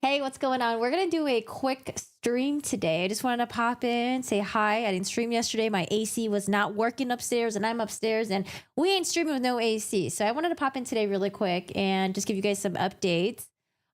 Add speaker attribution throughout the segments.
Speaker 1: Hey, what's going on? We're going to do a quick stream today. I just wanted to pop in, say hi. I didn't stream yesterday. My AC was not working upstairs, and I'm upstairs, and we ain't streaming with no AC. So I wanted to pop in today really quick and just give you guys some updates.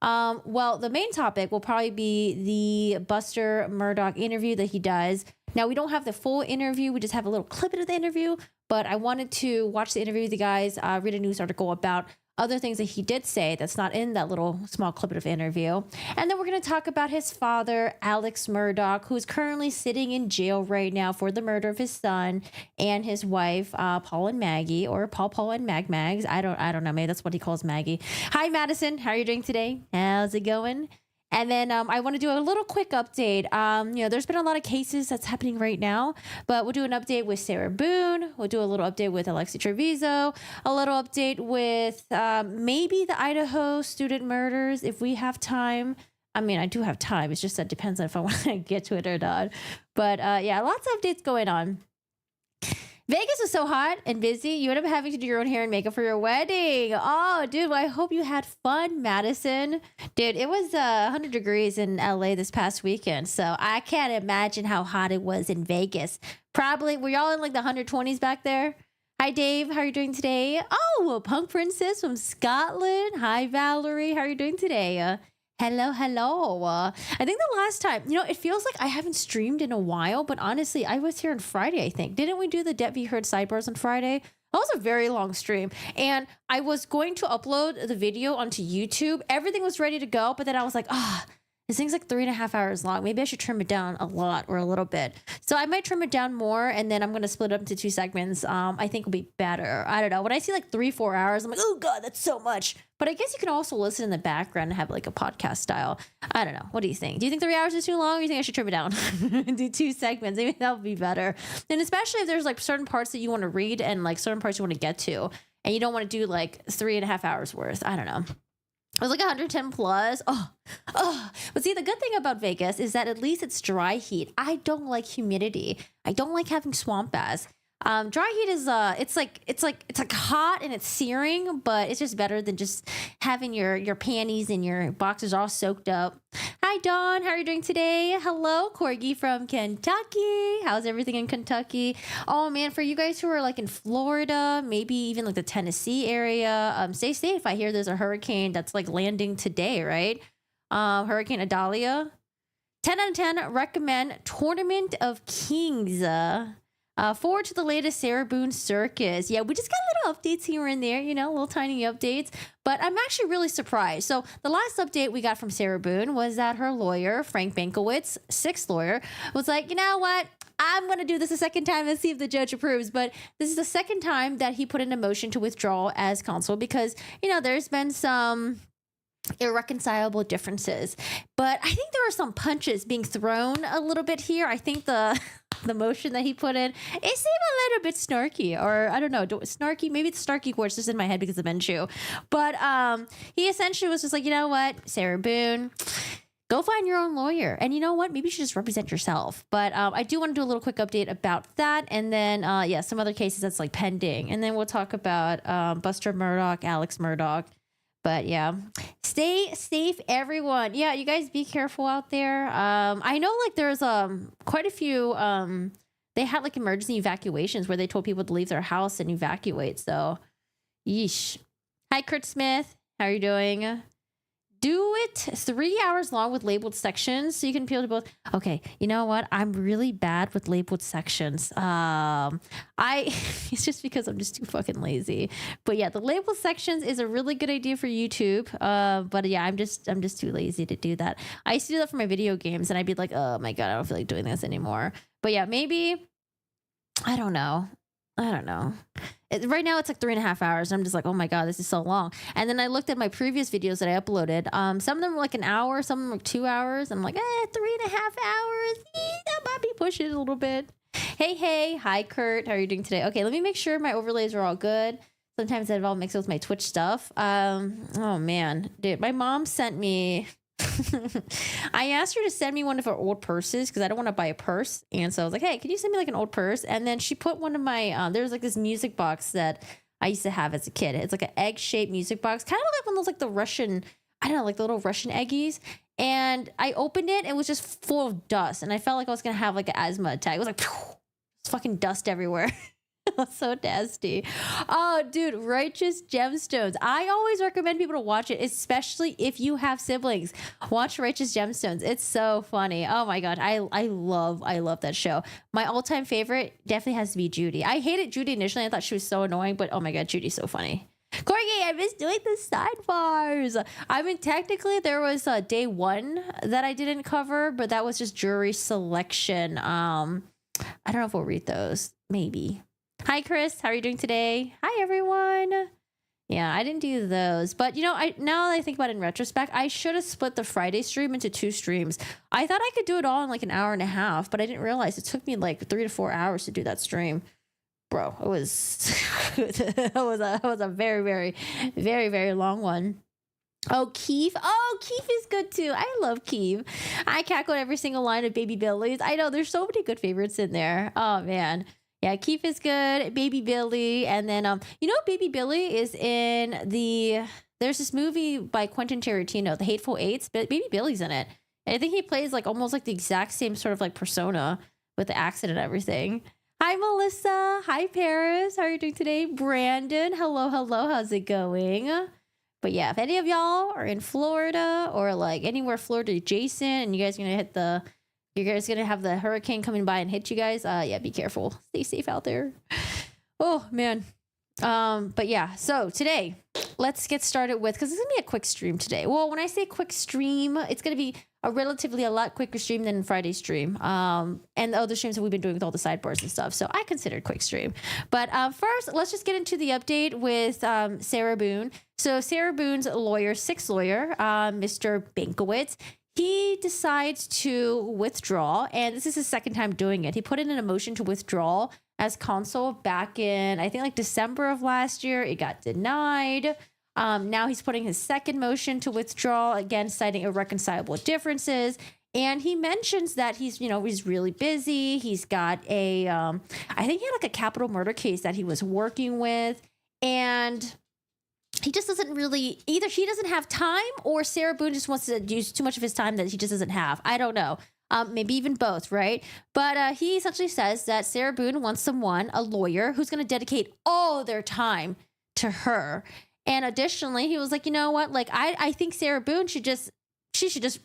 Speaker 1: Well, the main topic will probably be the Buster Murdaugh interview that he does. Now, we don't have the full interview. We just have a little clip of the interview, but I wanted to watch the interview with the guys, read a news article about other things that he did say that's not in that little small clip of interview. And then we're going to talk about his father, Alex Murdaugh, who's currently sitting in jail right now for the murder of his son and his wife, Paul and Maggie, or Paul and Mags. I don't know. Maybe that's what he calls Maggie. Hi, Madison. How are you doing today? How's it going? And then I want to do a little quick update. There's been a lot of cases that's happening right now, but we'll do an update with Sarah Boone. We'll do a little update with Alexis Trevizo, a little update with maybe the Idaho student murders if we have time. I mean, I do have time. It's just that depends on if I want to get to it or not. But yeah, lots of updates going on. Vegas was so hot and busy, you ended up having to do your own hair and makeup for your wedding. Oh, dude, well, I hope you had fun, Madison. Dude, it was 100 degrees in LA this past weekend, so I can't imagine how hot it was in Vegas. Probably, were y'all in like the 120s back there? Hi, Dave. How are you doing today? Oh, Punk Princess from Scotland. Hi, Valerie. How are you doing today? Hello. I think the last time, it feels like I haven't streamed in a while, but honestly, I was here on Friday, I think. Didn't we do the Depp v. Heard sidebars on Friday? That was a very long stream. And I was going to upload the video onto YouTube. Everything was ready to go, but then I was like, this thing's like 3.5 hours long. Maybe I should trim it down a lot or a little bit. So I might trim it down more, and then I'm going to split it up into 2 segments. I think will be better. I don't know. When I see like 3-4 hours, I'm like, oh God, that's so much. But I guess you can also listen in the background and have like a podcast style. I don't know. What do you think? Do you think 3 hours is too long, or do you think I should trim it down? Do 2 segments. Maybe that would be better. And especially if there's like certain parts that you want to read and like certain parts you want to get to, and you don't want to do like 3.5 hours worth. I don't know. It was like 110 plus. But see, the good thing about Vegas is that at least it's dry heat. I don't like humidity. I don't like having swamp baths. Dry heat is it's like hot and it's searing, but it's just better than just having your panties and your boxers all soaked up. Hi Dawn, how are you doing today? Hello, Corgi from Kentucky. How's everything in Kentucky? Oh man, for you guys who are like in Florida, maybe even like the Tennessee area, stay safe. I hear there's a hurricane that's like landing today, right? Hurricane Adalia. 10 out of 10 recommend Tournament of Kings. Forward to the latest Sarah Boone circus. Yeah, we just got little updates here and there, little tiny updates. But I'm actually really surprised. So the last update we got from Sarah Boone was that her lawyer, Frank Bankowitz, 6th lawyer, was like, you know what? I'm going to do this a second time and see if the judge approves. But this is the second time that he put in a motion to withdraw as counsel because, there's been some irreconcilable differences. But I think there are some punches being thrown a little bit here. I think the motion that he put in, it seemed a little bit snarky, or I don't know, snarky. Maybe it's snarky words just in my head because of Benchu. But he essentially was just like, you know what, Sarah Boone, go find your own lawyer. And you know what? Maybe you should just represent yourself. But I do want to do a little quick update about that. And then, some other cases that's like pending. And then we'll talk about Buster Murdaugh, Alex Murdaugh. But yeah, stay safe, everyone. Yeah, you guys be careful out there. I know like there's quite a few, they had like emergency evacuations where they told people to leave their house and evacuate. So, yeesh. Hi, Kurt Smith. How are you doing? Do it 3 hours long with labeled sections so you can appeal to both. Okay, you know what? I'm really bad with labeled sections. It's just because I'm just too fucking lazy. But yeah, the labeled sections is a really good idea for YouTube. But yeah, I'm just too lazy to do that. I used to do that for my video games, and I'd be like, oh my God, I don't feel like doing this anymore. But yeah, maybe I don't know. Right now it's like 3.5 hours. I'm just like, oh my God, this is so long. And then I looked at my previous videos that I uploaded. Some of them were like an hour, some of them were 2 hours. I'm like, 3.5 hours. That might be pushing it a little bit. Hey. Hi, Kurt. How are you doing today? Okay, let me make sure my overlays are all good. Sometimes that all mixed with my Twitch stuff. Oh man, dude, my mom sent me I asked her to send me one of her old purses because I don't want to buy a purse. And so I was like, hey, can you send me like an old purse? And then she put one of my, there's like this music box that I used to have as a kid. It's like an egg-shaped music box, kind of like one of those like the Russian, I don't know, like the little Russian eggies. and I opened it. It was just full of dust, and I felt like I was gonna have like an asthma attack. It was like fucking dust everywhere. It was so nasty. Oh, dude, Righteous Gemstones. I always recommend people to watch it, especially if you have siblings. Watch Righteous Gemstones. It's so funny. Oh my god, I love that show. My all-time favorite definitely has to be Judy. I hated Judy initially. I thought she was so annoying, but oh my god, Judy's so funny. Corgi, I miss doing the sidebars. I mean, technically, there was day one that I didn't cover, but that was just jury selection. I don't know if we'll read those. Maybe. Hi, Chris. How are you doing today? Hi, everyone. Yeah, I didn't do those. But, you know, now that I think about it in retrospect, I should have split the Friday stream into 2 streams. I thought I could do it all in like an hour and a half, but I didn't realize it took me like 3 to 4 hours to do that stream. Bro, it was it was a very, very, very, very long one. Oh, Keith. Oh, Keith is good too. I love Keith. I cackled every single line of Baby Billy's. I know there's so many good favorites in there. Oh man. Yeah, Keith is good. Baby Billy. And then you know, Baby Billy is in there's this movie by Quentin Tarantino, The Hateful Eights, but Baby Billy's in it. And I think he plays like almost like the exact same sort of like persona with the accent and everything. Hi, Melissa. Hi, Paris. How are you doing today? Brandon. Hello. How's it going? But yeah, if any of y'all are in Florida or like anywhere Florida adjacent and you guys gonna have the hurricane coming by and hit you guys, yeah, be careful. Stay safe out there. Oh man. But yeah, so today let's get started with, because it's gonna be a quick stream today. Well, when I say quick stream, it's gonna be a lot quicker stream than Friday's stream, and the other streams that we've been doing with all the sidebars and stuff. So I consider it quick stream. But first, let's just get into the update with Sarah Boone. So Sarah Boone's lawyer, sixth lawyer, Mr. Bankowitz, he decides to withdraw, and this is his second time doing it. He put in a motion to withdraw as counsel back in, I think, like December of last year. It got denied. Now he's putting his second motion to withdraw, again, citing irreconcilable differences. And he mentions that he's really busy. He's got I think he had like a capital murder case that he was working with. And he just doesn't really, either he doesn't have time or Sarah Boone just wants to use too much of his time that he just doesn't have. I don't know. Maybe even both, right? But he essentially says that Sarah Boone wants a lawyer who's going to dedicate all their time to her. And additionally, he was like, you know what? Like, I think Sarah Boone should just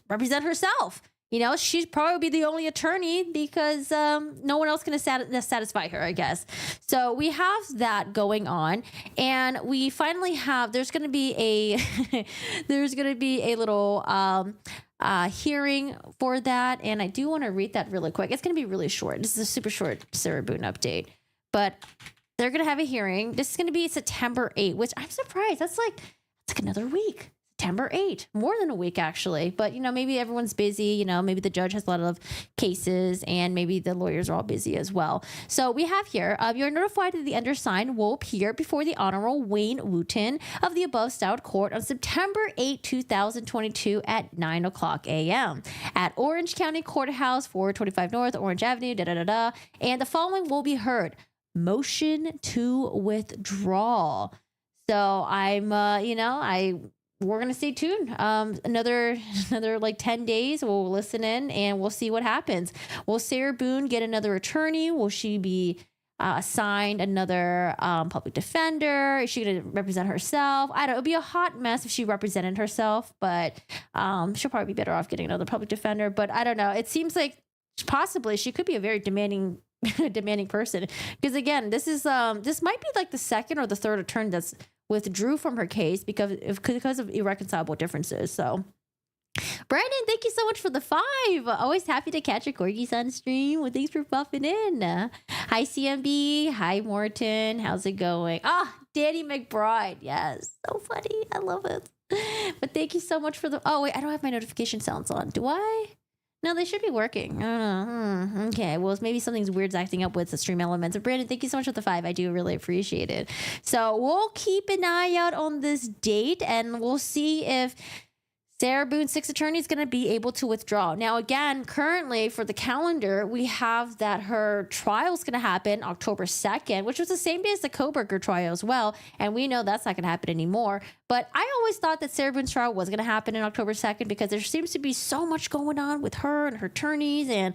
Speaker 1: represent herself. You know, she'd probably be the only attorney because no one else can satisfy her, I guess. So we have that going on, and we finally have. There's going to be a little hearing for that, and I do want to read that really quick. It's going to be really short. This is a super short Sarah Boone update, but they're going to have a hearing. This is going to be September 8th, which I'm surprised. That's like another week. September 8th, more than a week actually. But, you know, maybe everyone's busy, you know, maybe the judge has a lot of cases and maybe the lawyers are all busy as well. So we have here, you're notified that the undersigned will appear before the Honorable Wayne Wooten of the above styled court on September 8, 2022 at 9 o'clock a.m. at Orange County Courthouse, 425 North Orange Avenue, and the following will be heard. Motion to withdraw. So I'm, we're going to stay tuned. Another like 10 days. We'll listen in and we'll see what happens. Will Sarah Boone get another attorney? Will she be assigned another public defender? Is she going to represent herself? I don't know. It'll be a hot mess if she represented herself, but she'll probably be better off getting another public defender. But I don't know. It seems like possibly she could be a very demanding person. Because again, this might be like the second or the third attorney that's withdrew from her case because of irreconcilable differences. So, Brandon, thank you so much for the 5. Always happy to catch your corgis on stream. Well, thanks for popping in. Hi, CMB. Hi, Morton. How's it going? Danny McBride. Yes, so funny. I love it. But thank you so much for the. Oh wait, I don't have my notification sounds on. Do I? No, they should be working. I don't know. Okay, well, maybe something's weird's acting up with the stream elements. But Brandon, thank you so much for the 5. I do really appreciate it. So we'll keep an eye out on this date, and we'll see if Sarah Boone's 6 attorney is going to be able to withdraw. Now, again, currently for the calendar, we have that her trial is going to happen October 2nd, which was the same day as the Kohberger trial as well. And we know that's not going to happen anymore. But I always thought that Sarah Boone's trial was going to happen in October 2nd because there seems to be so much going on with her and her attorneys. And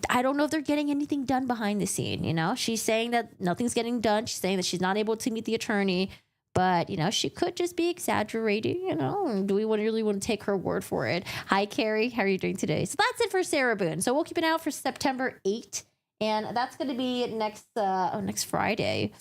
Speaker 1: I don't know if they're getting anything done behind the scene. You know, she's saying that nothing's getting done. She's saying that she's not able to meet the attorney. But, you know, she could just be exaggerating, you know. Do we really want to take her word for it? Hi, Carrie. How are you doing today? So that's it for Sarah Boone. So we'll keep an eye out for September 8th. And that's going to be next Friday.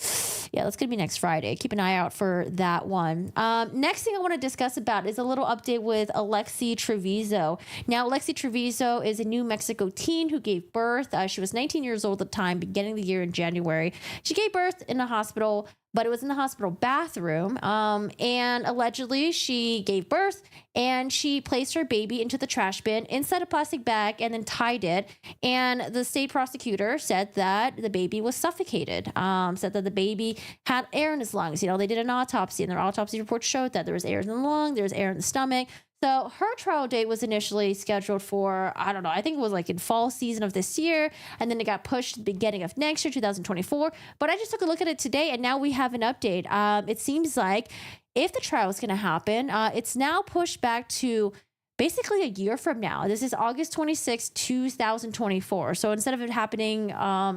Speaker 1: Yeah, that's going to be next Friday. Keep an eye out for that one. Next thing I want to discuss about is a little update with Alexis Trevizo. Now, Alexis Trevizo is a New Mexico teen who gave birth. She was 19 years old at the time, beginning the year in January. She gave birth in a hospital, but it was in the hospital bathroom. And allegedly she gave birth and she placed her baby into the trash bin inside a plastic bag and then tied it. And the state prosecutor said that the baby was suffocated, said that the baby had air in his lungs. You know, they did an autopsy and their autopsy report showed that there was air in the lung, there was air in the stomach. So her trial date was initially scheduled for, I don't know, I think it was like in fall season of this year. And then it got pushed to the beginning of next year, 2024. But I just took a look at it today and now we have an update. It seems like if the trial is going to happen, it's now pushed back to basically a year from now. This is August 26, 2024. So instead of it happening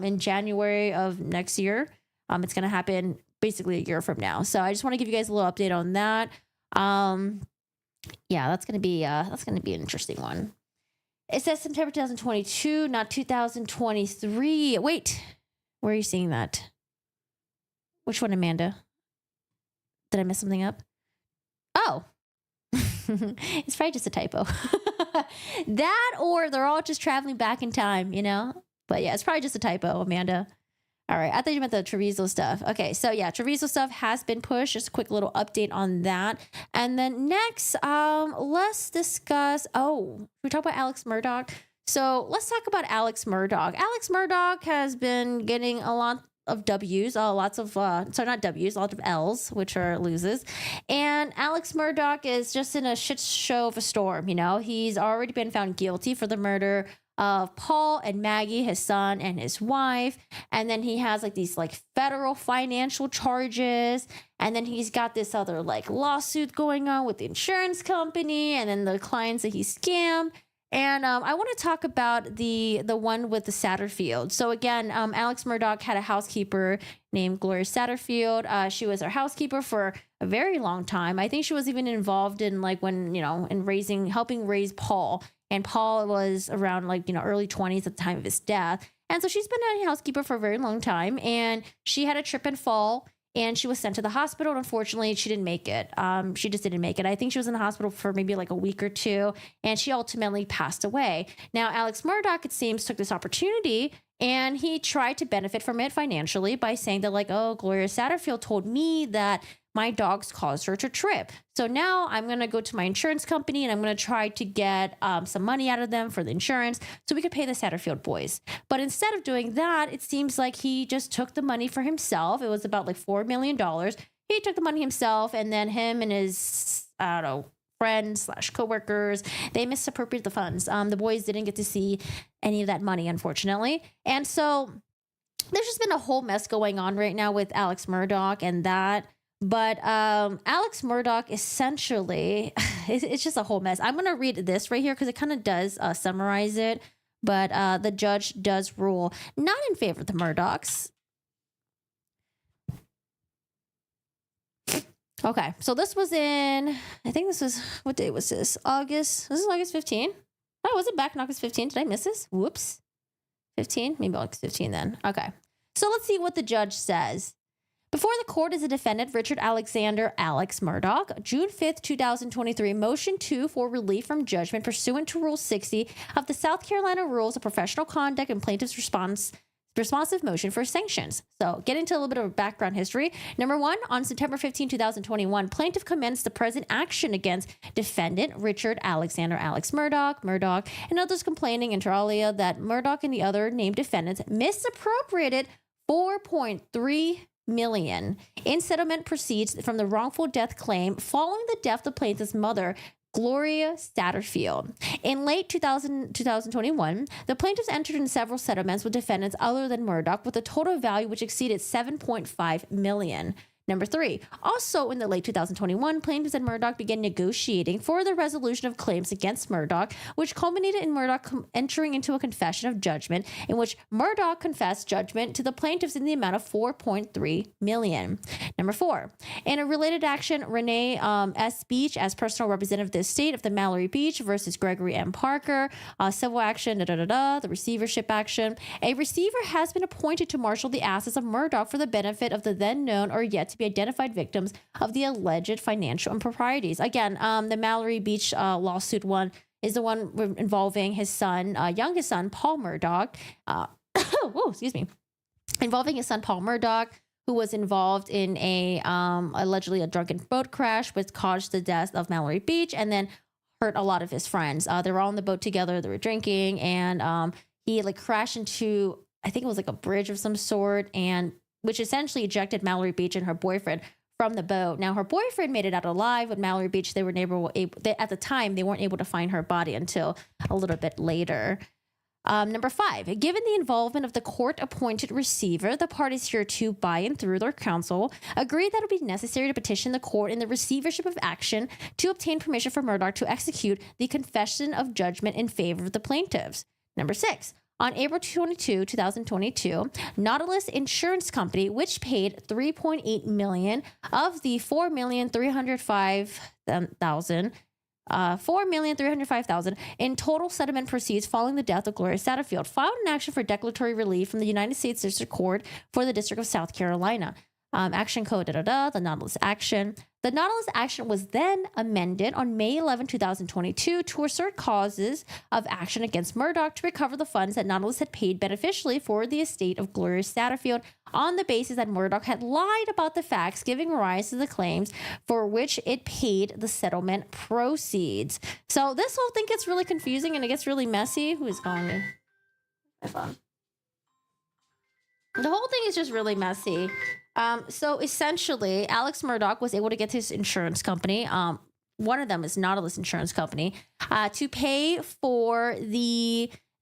Speaker 1: in January of next year, it's going to happen basically a year from now. So I just want to give you guys a little update on that. Yeah, that's gonna be an interesting one. It says September 2022, not 2023. Wait, where are you seeing that? Which one, Amanda? Did I mess something up? Oh, it's probably just a typo. That or they're all just traveling back in time, you know? But yeah, it's probably just a typo, Amanda. All right, I thought you meant the Trevizo stuff. Okay, so yeah, Trevizo stuff has been pushed. Just a quick little update on that. And then next, let's discuss, we talk about Alex Murdaugh. So let's talk about Alex Murdaugh. Alex Murdaugh has been getting a lot of W's, lots of L's, which are loses. And Alex Murdaugh is just in a shit show of a storm, you know? He's already been found guilty for the murder of Paul and Maggie, his son and his wife. And then he has like these like federal financial charges. And then he's got this other like lawsuit going on with the insurance company and then the clients that he scammed. And I want to talk about the one with the Satterfield. So again, Alex Murdaugh had a housekeeper named Gloria Satterfield. She was our housekeeper for a very long time. I think she was even involved in like when, you know, in helping raise Paul. And Paul was around like, you know, early 20s at the time of his death. And so she's been a housekeeper for a very long time. And she had a trip and fall and she was sent to the hospital. And unfortunately, she didn't make it. She just didn't make it. I think she was in the hospital for maybe like a week or two. And she ultimately passed away. Now, Alex Murdaugh, it seems, took this opportunity and he tried to benefit from it financially by saying that like, oh, Gloria Satterfield told me that my dogs caused her to trip. So now I'm going to go to my insurance company and I'm going to try to get some money out of them for the insurance so we could pay the Satterfield boys. But instead of doing that, it seems like he just took the money for himself. It was about like $4 million. He took the money himself and then him and his, I don't know, friends / coworkers, they misappropriated the funds. The boys didn't get to see any of that money, unfortunately. And so there's just been a whole mess going on right now with Alex Murdaugh and that. But Alex Murdaugh, essentially, it's just a whole mess. I'm going to read this right here because it kind of does summarize it. But the judge does rule not in favor of the Murdaughs. Okay, so this was in, I think this was, what day was this? August. This is August 15. Oh, was it back in August 15? Did I miss this? Whoops. 15? Maybe August 15 then. Okay. So let's see what the judge says. Before the court is a defendant, Richard Alexander Alex Murdaugh, June 5th, 2023, motion 2 for relief from judgment pursuant to Rule 60 of the South Carolina Rules of Professional Conduct and Plaintiff's responsive motion for sanctions. So get into a little bit of background history. Number 1, on September 15, 2021, plaintiff commenced the present action against defendant Richard Alexander Alex Murdaugh, and others complaining inter alia that Murdaugh and the other named defendants misappropriated $4.3 million in settlement proceeds from the wrongful death claim following the death of plaintiff's mother, Gloria Satterfield. In late 2021, the plaintiffs entered in several settlements with defendants other than Murdaugh with a total value which exceeded $7.5 million. Number 3, also in the late 2021, plaintiffs and Murdaugh began negotiating for the resolution of claims against Murdaugh, which culminated in Murdaugh entering into a confession of judgment in which Murdaugh confessed judgment to the plaintiffs in the amount of $4.3 million. Number 4, in a related action, Renee S. Beach as personal representative of the estate of the Mallory Beach versus Gregory M. Parker, civil action, the receivership action. A receiver has been appointed to marshal the assets of Murdaugh for the benefit of the then known or yet to be identified victims of the alleged financial improprieties. Again, the Mallory Beach lawsuit one is the one involving his son, youngest son, Paul Murdaugh. Involving his son, Paul Murdaugh, who was involved in allegedly a drunken boat crash, which caused the death of Mallory Beach and then hurt a lot of his friends. They were all on the boat together. They were drinking, and he crashed into, I think it was a bridge of some sort, and which essentially ejected Mallory Beach and her boyfriend from the boat. Now, her boyfriend made it out alive. With Mallory Beach, at the time, they weren't able to find her body until a little bit later. Number 5, given the involvement of the court-appointed receiver, the parties hereto by and through their counsel agreed that it would be necessary to petition the court in the receivership of action to obtain permission for Murdaugh to execute the confession of judgment in favor of the plaintiffs. Number 6, on April 22, 2022, Nautilus Insurance Company, which paid $3.8 million of the $4,305,000 in total settlement proceeds following the death of Gloria Satterfield, filed an action for declaratory relief from the United States District Court for the District of South Carolina. Action code, the Nautilus action. The Nautilus action was then amended on May 11, 2022 to assert causes of action against Murdaugh to recover the funds that Nautilus had paid beneficially for the estate of Gloria Satterfield on the basis that Murdaugh had lied about the facts, giving rise to the claims for which it paid the settlement proceeds. So this whole thing gets really confusing and it gets really messy. Who is calling me? My phone. The whole thing is just really messy. So essentially, Alex Murdaugh was able to get his insurance company, one of them is Nautilus Insurance Company, to pay for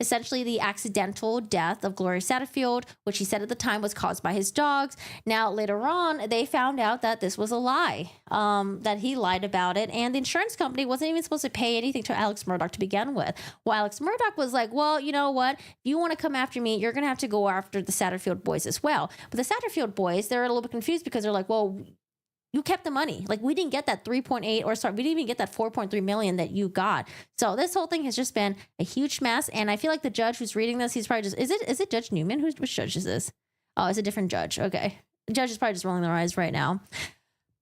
Speaker 1: essentially the accidental death of Gloria Satterfield, which he said at the time was caused by his dogs. Now, later on, they found out that this was a lie, that he lied about it, and the insurance company wasn't even supposed to pay anything to Alex Murdaugh to begin with. Well, Alex Murdaugh was like, well, you know what? If you want to come after me, you're going to have to go after the Satterfield boys as well. But the Satterfield boys, they're a little bit confused because they're like, well, you kept the money. We didn't get that we didn't even get that 4.3 million that you got. So this whole thing has just been a huge mess. And I feel like the judge who's reading this, he's probably just, is it Judge Newman? Which judge is this? Oh, it's a different judge. Okay. The judge is probably just rolling their eyes right now.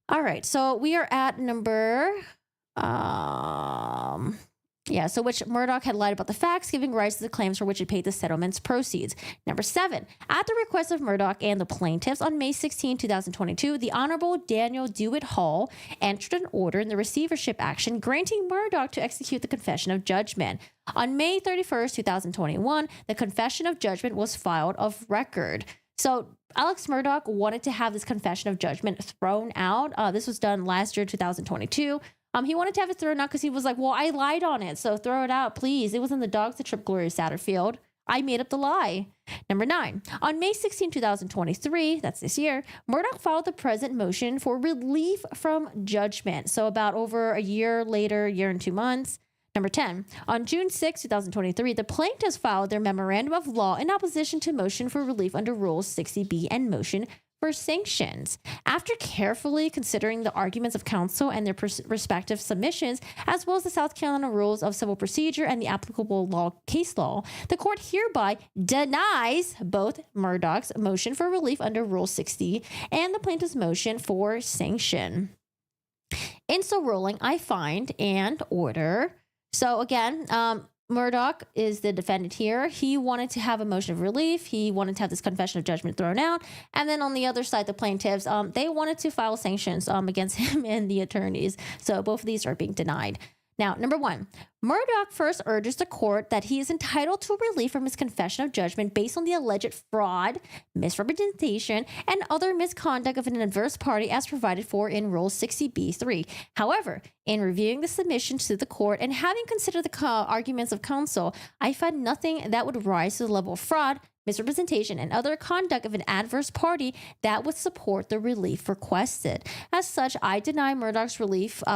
Speaker 1: All right. So we are at number, so which Murdaugh had lied about the facts, giving rise to the claims for which it paid the settlement's proceeds. Number 7, at the request of Murdaugh and the plaintiffs, on May 16, 2022, the Honorable Daniel Dewitt Hall entered an order in the receivership action granting Murdaugh to execute the confession of judgment. On May 31st, 2021, the confession of judgment was filed of record. So Alex Murdaugh wanted to have this confession of judgment thrown out. This was done last year, 2022. He wanted to have it thrown out because he was like, well, I lied on it, so throw it out, please. It wasn't the dogs that tripped Gloria Satterfield. I made up the lie. Number 9, on May 16, 2023, that's this year, Murdaugh filed the present motion for relief from judgment. So about over a year later, year and 2 months. Number 10, on June 6, 2023, the plaintiffs filed their memorandum of law in opposition to motion for relief under Rule 60B and motion for sanctions. After carefully considering the arguments of counsel and their respective submissions, as well as the South Carolina Rules of Civil Procedure and the applicable case law, the court hereby denies both Murdaugh's motion for relief under Rule 60 and the plaintiff's motion for sanction. In so ruling, I find and order. So again, Murdaugh is the defendant here. He wanted to have a motion of relief. He wanted to have this confession of judgment thrown out. And then on the other side, the plaintiffs, they wanted to file sanctions against him and the attorneys. So both of these are being denied. Now, number one, Murdaugh first urges the court that he is entitled to relief from his confession of judgment based on the alleged fraud, misrepresentation, and other misconduct of an adverse party as provided for in Rule 60b-3. However, in reviewing the submission to the court and having considered the arguments of counsel, I find nothing that would rise to the level of fraud, misrepresentation, and other conduct of an adverse party that would support the relief requested. As such, I deny Murdaugh's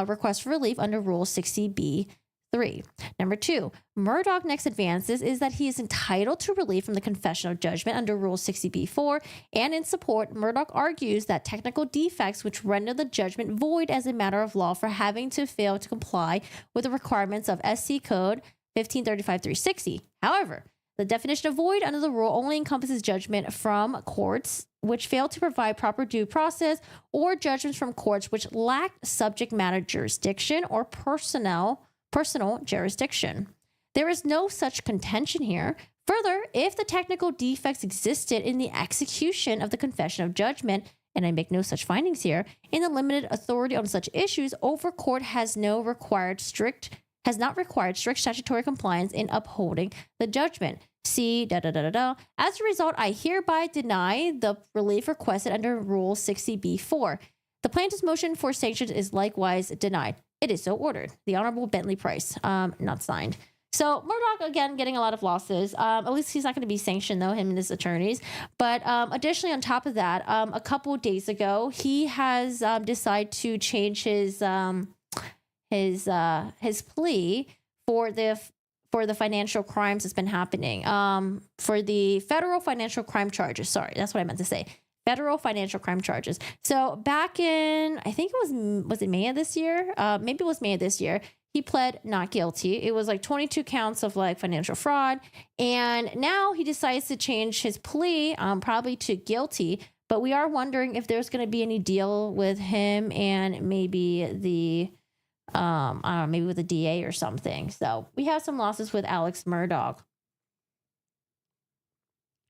Speaker 1: request for relief under Rule 60b-3. Number two, Murdaugh next advances is that he is entitled to relief from the confession of judgment under Rule 60b-4, and in support, Murdaugh argues that technical defects which render the judgment void as a matter of law for having to fail to comply with the requirements of SC Code 1535-360. However, the definition of void under the rule only encompasses judgment from courts which fail to provide proper due process or judgments from courts which lack subject matter jurisdiction or personal jurisdiction. There is no such contention here. Further, if the technical defects existed in the execution of the confession of judgment, and I make no such findings here, in the limited authority on such issues, over court has not required strict statutory compliance in upholding the judgment. See, As a result, I hereby deny the relief requested under Rule 60b-4. The plaintiff's motion for sanctions is likewise denied. It is so ordered. The Honorable Bentley Price, not signed. So Murdaugh, again, getting a lot of losses. At least he's not going to be sanctioned, though, him and his attorneys. But additionally, on top of that, a couple of days ago, he has decided to change his plea for the financial crimes that's been happening. For the federal financial crime charges. Sorry, that's what I meant to say. Federal financial crime charges. So back in, I think was it May of this year? Maybe it was May of this year. He pled not guilty. It was like 22 counts of like financial fraud. And now he decides to change his plea, probably to guilty. But we are wondering if there's going to be any deal with him and maybe I don't know, maybe with the DA or something. So we have some losses with Alex Murdaugh.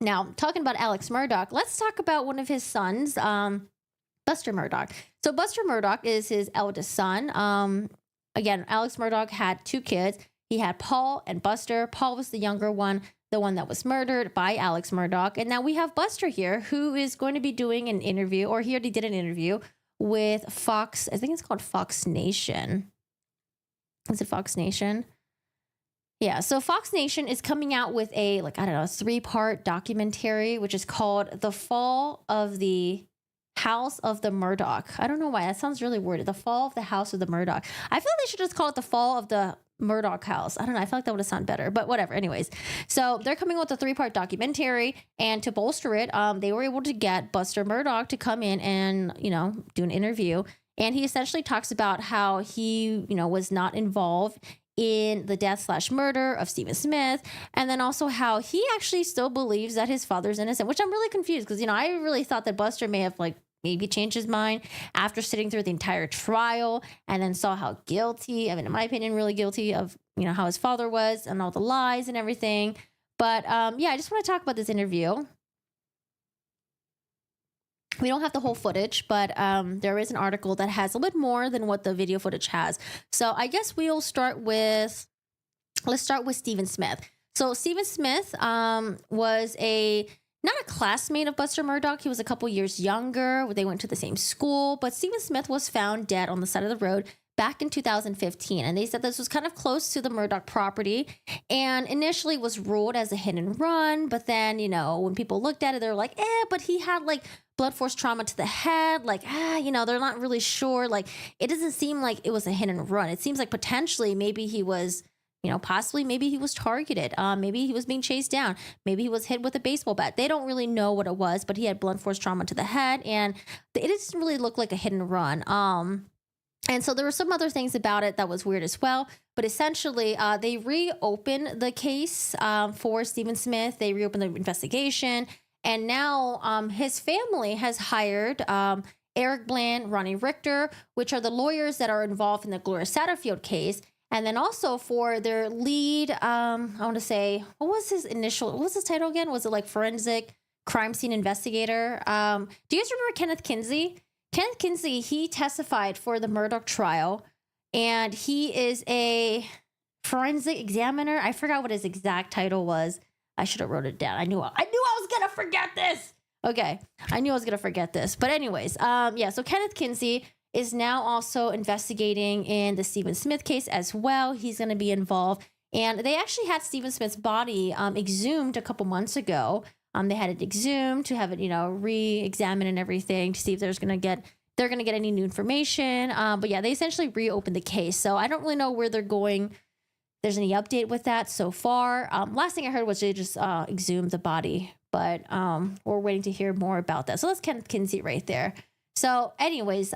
Speaker 1: Now, talking about Alex Murdaugh, let's talk about one of his sons, Buster Murdaugh. So Buster Murdaugh is his eldest son. Again, Alex Murdaugh had two kids. He had Paul and Buster. Paul was the younger one, the one that was murdered by Alex Murdaugh. And now we have Buster here, who is going to be doing an interview, or he already did an interview with Fox. I think it's called Fox Nation. Is it Fox Nation? Yeah, so Fox Nation is coming out with a, 3-part documentary, which is called The Fall of the House of the Murdaugh. I don't know why. That sounds really weird. The Fall of the House of the Murdaugh. I feel like they should just call it The Fall of the Murdaugh House. I don't know. I feel like that would have sounded better, but whatever. Anyways, so they're coming with a 3-part documentary, and to bolster it, they were able to get Buster Murdaugh to come in and, do an interview. And he essentially talks about how he, was not involved in the death/murder of Stephen Smith. And then also how he actually still believes that his father's innocent, which I'm really confused because, I really thought that Buster may have maybe changed his mind after sitting through the entire trial and then saw how guilty, in my opinion, really guilty of, how his father was and all the lies and everything. But I just want to talk about this interview. We don't have the whole footage, but there is an article that has a little bit more than what the video footage has. So I guess let's start with Stephen Smith. So Stephen Smith was not a classmate of Buster Murdaugh. He was a couple years younger. They went to the same school, but Stephen Smith was found dead on the side of the road back in 2015. And they said this was kind of close to the Murdaugh property and initially was ruled as a hit and run. But then, when people looked at it, they're like, but he had blunt force trauma to the head. They're not really sure. It doesn't seem like it was a hit and run. It seems like potentially maybe he was, possibly maybe he was targeted. Maybe he was being chased down. Maybe he was hit with a baseball bat. They don't really know what it was, but he had blunt force trauma to the head and it doesn't really look like a hit and run. And so there were some other things about it that was weird as well. But essentially, they reopened the case for Stephen Smith. They reopened the investigation. And now his family has hired Eric Bland, Ronnie Richter, which are the lawyers that are involved in the Gloria Satterfield case. And then also for their lead, I want to say, what was his title again? Was it forensic crime scene investigator? Do you guys remember Kenneth Kinsey? Kenneth Kinsey, he testified for the Murdaugh trial. and he is a forensic examiner. I forgot what his exact title was. I should have wrote it down. I knew I was gonna forget this. Okay, I knew I was gonna forget this. But anyways, yeah. So Kenneth Kinsey is now also investigating in the Stephen Smith case as well. He's gonna be involved, and they actually had Stephen Smith's body exhumed a couple months ago. They had it exhumed to have it, re-examined and everything to see if they're gonna get any new information. But yeah, they essentially reopened the case. So I don't really know where they're going. There's any update with that so far. Last thing I heard was they just exhumed the body, but we're waiting to hear more about that. So that's Kenneth Kinsey right there. So anyways,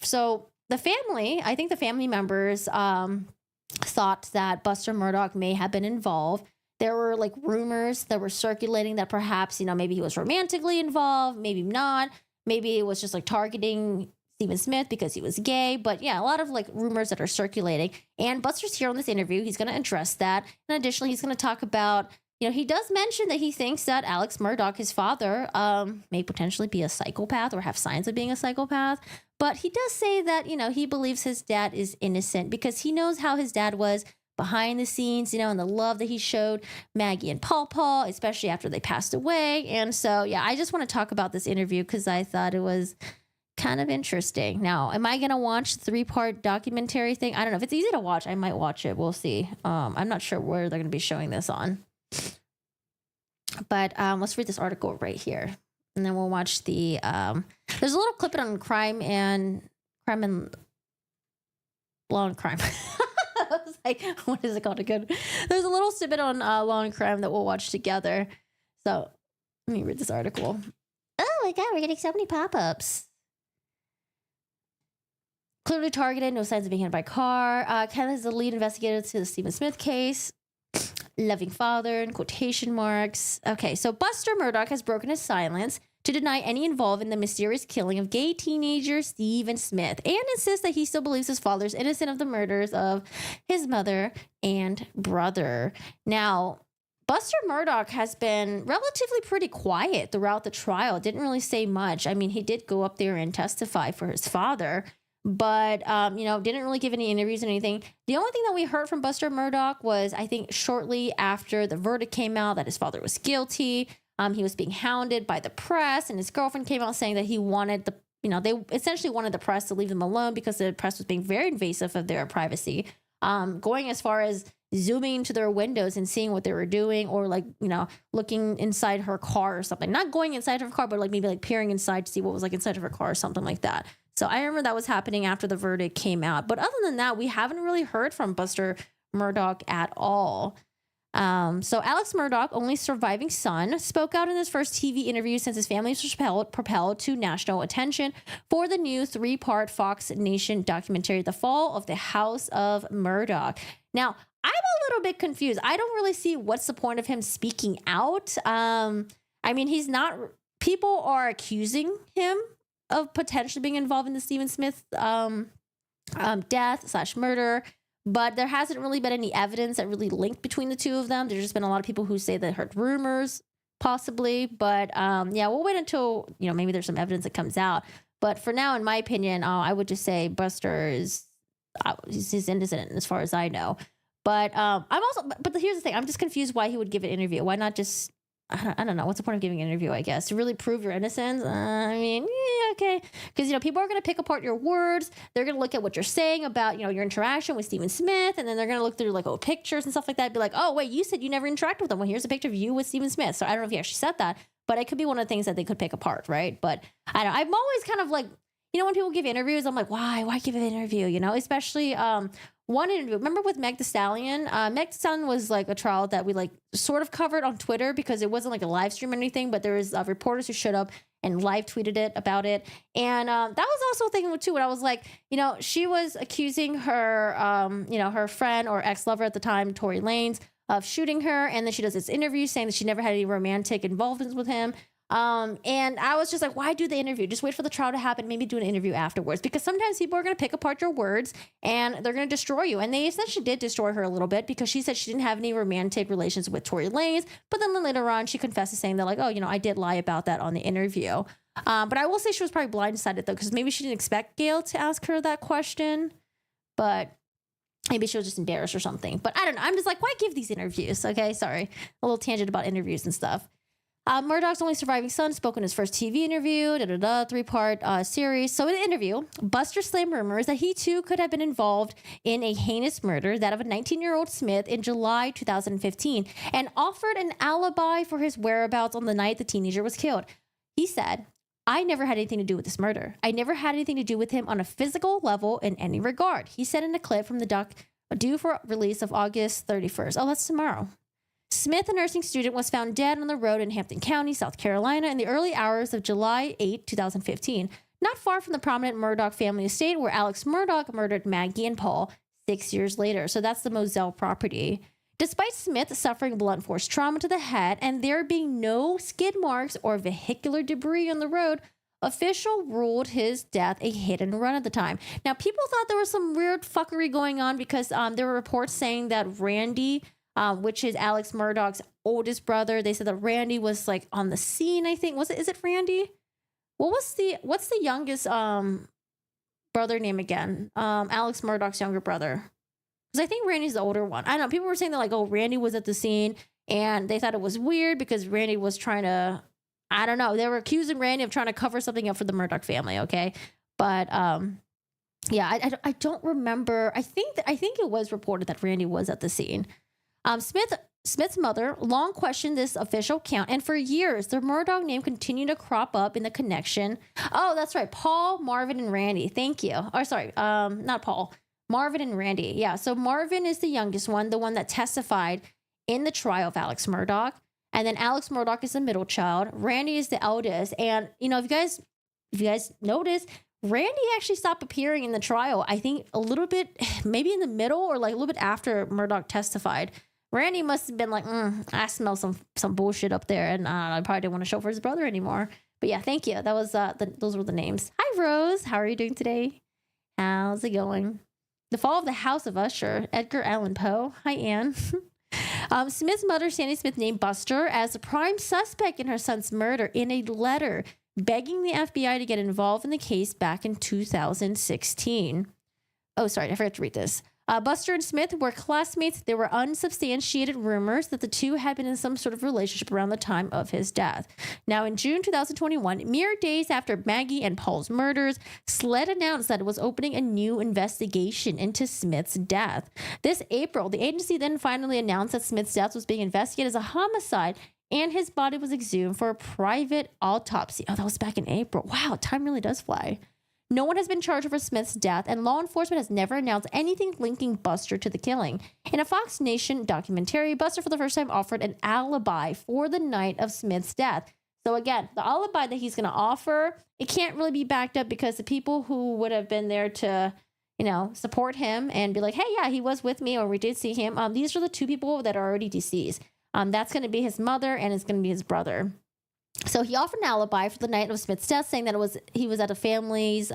Speaker 1: so the family, I think the family members thought that Buster Murdaugh may have been involved. There were like rumors that were circulating that perhaps, maybe he was romantically involved, maybe not. Maybe it was just like targeting Stephen Smith because he was gay. But yeah, a lot of like rumors that are circulating. And Buster's here on this interview. He's going to address that. And additionally, he's going to talk about, he does mention that he thinks that Alex Murdaugh, his father, may potentially be a psychopath or have signs of being a psychopath. But he does say that, he believes his dad is innocent because he knows how his dad was behind the scenes, and the love that he showed Maggie and Paul, especially after they passed away. And so, yeah, I just want to talk about this interview because I thought it was kind of interesting. Now, am I going to watch the 3-part documentary thing? I don't know. If it's easy to watch, I might watch it. We'll see. I'm not sure where they're going to be showing this on. But let's read this article right here. And then we'll watch the... there's a little clip on crime and law and crime. I was like, what is it called again? There's a little snippet on Law and Crime that we'll watch together. So let me read this article. Oh my God, we're getting so many pop-ups. Clearly targeted, no signs of being hit by a car. Kenneth is the lead investigator to the Stephen Smith case. Loving father in quotation marks. Okay, so Buster Murdaugh has broken his silence to deny any involvement in the mysterious killing of gay teenager Stephen Smith and insists that he still believes his father is innocent of the murders of his mother and brother. Now, Buster Murdaugh has been relatively pretty quiet throughout the trial. Didn't really say much. I mean, he did go up there and testify for his father, but, didn't really give any interviews or anything. The only thing that we heard from Buster Murdaugh was, I think, shortly after the verdict came out that his father was guilty. He was being hounded by the press, and his girlfriend came out saying that he wanted they essentially wanted the press to leave them alone because the press was being very invasive of their privacy, going as far as zooming into their windows and seeing what they were doing, or looking inside her car or something. Not going inside her car, but maybe peering inside to see what was inside of her car or something like that. So I remember that was happening after the verdict came out. But other than that, we haven't really heard from Buster Murdaugh at all. So Alex Murdaugh, only surviving son, spoke out in his first TV interview since his family was propelled to national attention for the new 3-part Fox Nation documentary, The Fall of the House of Murdaugh. Now, I'm a little bit confused. I don't really see what's the point of him speaking out. He's not... People are accusing him of potentially being involved in the Stephen Smith death/murder. But there hasn't really been any evidence that really linked between the two of them. There's just been a lot of people who say they heard rumors, possibly. But we'll wait until, maybe there's some evidence that comes out. But for now, in my opinion, I would just say Buster is he's innocent as far as I know. But but here's the thing. I'm just confused why he would give an interview. Why not just... I don't know. What's the point of giving an interview, I guess? To really prove your innocence? Okay. Because, people are going to pick apart your words. They're going to look at what you're saying about, your interaction with Stephen Smith. And then they're going to look through, old pictures and stuff like that. Be like, oh, wait, you said you never interacted with him. Well, here's a picture of you with Stephen Smith. So I don't know if he actually said that. But it could be one of the things that they could pick apart, right? But I don't know. I'm always kind of when people give interviews, I'm like, why? Why give an interview? Especially... one interview, remember with Meg Thee Stallion? Meg Thee Stallion was a trial that we sort of covered on Twitter because it wasn't a live stream or anything, but there was reporters who showed up and live tweeted about it. And that was also a thing too, when I was she was accusing her, her friend or ex-lover at the time, Tory Lanez, of shooting her. And then she does this interview saying that she never had any romantic involvements with him. And I was just why do the interview? Just wait for the trial to happen. Maybe do an interview afterwards, because sometimes people are going to pick apart your words and they're going to destroy you. And they essentially did destroy her a little bit because she said she didn't have any romantic relations with Tory Lanez. But then later on, she confessed to saying that I did lie about that on the interview. But I will say she was probably blindsided though, because maybe she didn't expect Gayle to ask her that question. but maybe she was just embarrassed or something. But I don't know. I'm just like, why give these interviews? Okay, sorry. A little tangent about interviews and stuff. Murdaugh's only surviving son spoke in his first TV interview, 3-part series. So in the interview, Buster slammed rumors that he too could have been involved in a heinous murder, that of a 19-year-old Smith in July 2015, and offered an alibi for his whereabouts on the night the teenager was killed. He said, I never had anything to do with this murder. I never had anything to do with him on a physical level in any regard. He said in a clip from the doc due for release of August 31st. Oh, that's tomorrow. Smith, a nursing student, was found dead on the road in Hampton County, South Carolina, in the early hours of July 8, 2015, not far from the prominent Murdaugh family estate where Alex Murdaugh murdered Maggie and Paul 6 years later. So that's the Moselle property. Despite Smith suffering blunt force trauma to the head and there being no skid marks or vehicular debris on the road, official ruled his death a hit and run at the time. Now, people thought there was some weird fuckery going on because there were reports saying that Randy, which is Alex Murdaugh's oldest brother, they said that Randy was like on the scene, I think. Is it Randy? What's the youngest brother name again? Alex Murdaugh's younger brother. Because I think Randy's the older one. I don't know. People were saying that like, oh, Randy was at the scene and they thought it was weird because Randy was trying to, I don't know. They were accusing Randy of trying to cover something up for the Murdaugh family. Okay. But, yeah, I don't remember. I think it was reported that Randy was at the scene. Smith's mother long questioned this official count, and for years, the Murdaugh name continued to crop up in the connection. Oh, that's right. Paul, Marvin, and Randy. Thank you. Or sorry, not Paul. Marvin and Randy. Yeah, so Marvin is the youngest one, the one that testified in the trial of Alex Murdaugh. And then Alex Murdaugh is the middle child. Randy is the eldest. And, you know, if you guys notice, Randy actually stopped appearing in the trial, I think a little bit, maybe in the middle or like a little bit after Murdaugh testified. Randy must have been like, I smell some bullshit up there. And I probably didn't want to show for his brother anymore. But yeah, thank you. That was those were the names. Hi, Rose. How are you doing today? How's it going? The Fall of the House of Usher, Edgar Allan Poe. Hi, Anne. Smith's mother, Sandy Smith, named Buster as the prime suspect in her son's murder in a letter begging the FBI to get involved in the case back in 2016. Oh, sorry, I forgot to read this. Buster and Smith were classmates. There were unsubstantiated rumors that the two had been in some sort of relationship around the time of his death. Now, in June 2021, mere days after Maggie and Paul's murders, SLED announced that it was opening a new investigation into Smith's death. This April, the agency then finally announced that Smith's death was being investigated as a homicide and his body was exhumed for a private autopsy. Oh, that was back in April. Wow, time really does fly. No one has been charged over Smith's death, and law enforcement has never announced anything linking Buster to the killing. In a Fox Nation documentary, Buster for the first time offered an alibi for the night of Smith's death. So again, the alibi that he's going to offer, it can't really be backed up because the people who would have been there to, you know, support him and be like, hey, yeah, he was with me or we did see him. These are the two people that are already deceased. That's going to be his mother and it's going to be his brother. So he offered an alibi for the night of Smith's death, saying that he was at a family's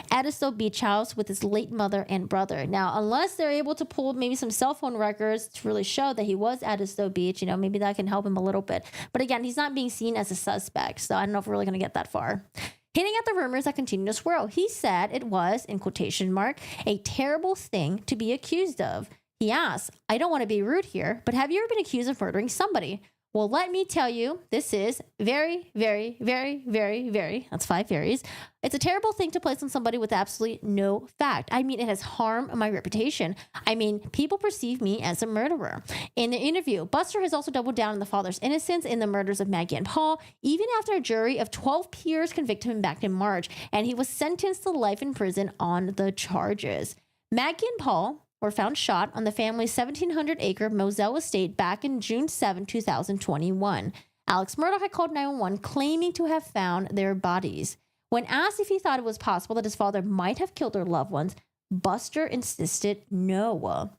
Speaker 1: Edisto Beach house with his late mother and brother. Now, unless they're able to pull maybe some cell phone records to really show that he was at Edisto Beach, you know, maybe that can help him a little bit. But again, he's not being seen as a suspect, so I don't know if we're really going to get that far. Hinting at the rumors that continue to swirl, he said it was, in quotation mark, a terrible thing to be accused of. He asked, I don't want to be rude here, but have you ever been accused of murdering somebody? Well, let me tell you, this is very, very, very, very, very, that's 5 varies. It's a terrible thing to place on somebody with absolutely no fact. I mean, it has harmed my reputation. I mean, people perceive me as a murderer. In the interview, Buster has also doubled down on the father's innocence in the murders of Maggie and Paul, even after a jury of 12 peers convicted him back in March, and he was sentenced to life in prison on the charges. Maggie and Paul were found shot on the family's 1,700-acre Moselle estate back in June 7, 2021. Alex Murdaugh had called 911 claiming to have found their bodies. When asked if he thought it was possible that his father might have killed their loved ones, Buster insisted no.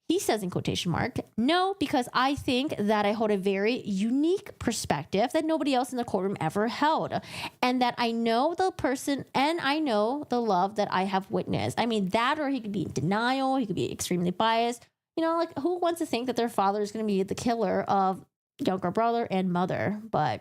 Speaker 1: He says in quotation mark, no, because I think that I hold a very unique perspective that nobody else in the courtroom ever held. And that I know the person and I know the love that I have witnessed. I mean, that or he could be in denial. He could be extremely biased. You know, like who wants to think that their father is going to be the killer of younger brother and mother? But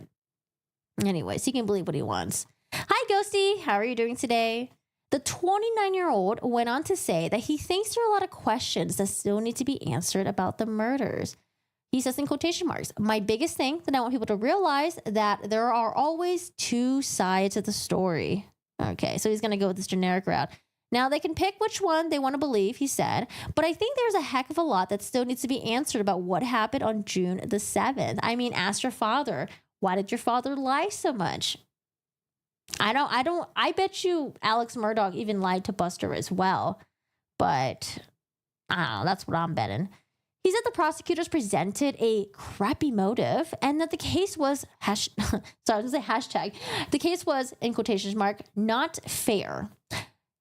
Speaker 1: anyways, he can believe what he wants. Hi, Ghosty. How are you doing today? The 29-year-old went on to say that he thinks there are a lot of questions that still need to be answered about the murders. He says in quotation marks, "My biggest thing that I want people to realize that there are always two sides of the story." Okay, so he's going to go with this generic route. Now, they can pick which one they want to believe, he said, but I think there's a heck of a lot that still needs to be answered about what happened on June the 7th. I mean, ask your father. Why did your father lie so much? I bet you Alex Murdaugh even lied to Buster as well. But I don't know. That's what I'm betting. He said the prosecutors presented a crappy motive and that the case was, hashtag, the case was, in quotation mark, not fair.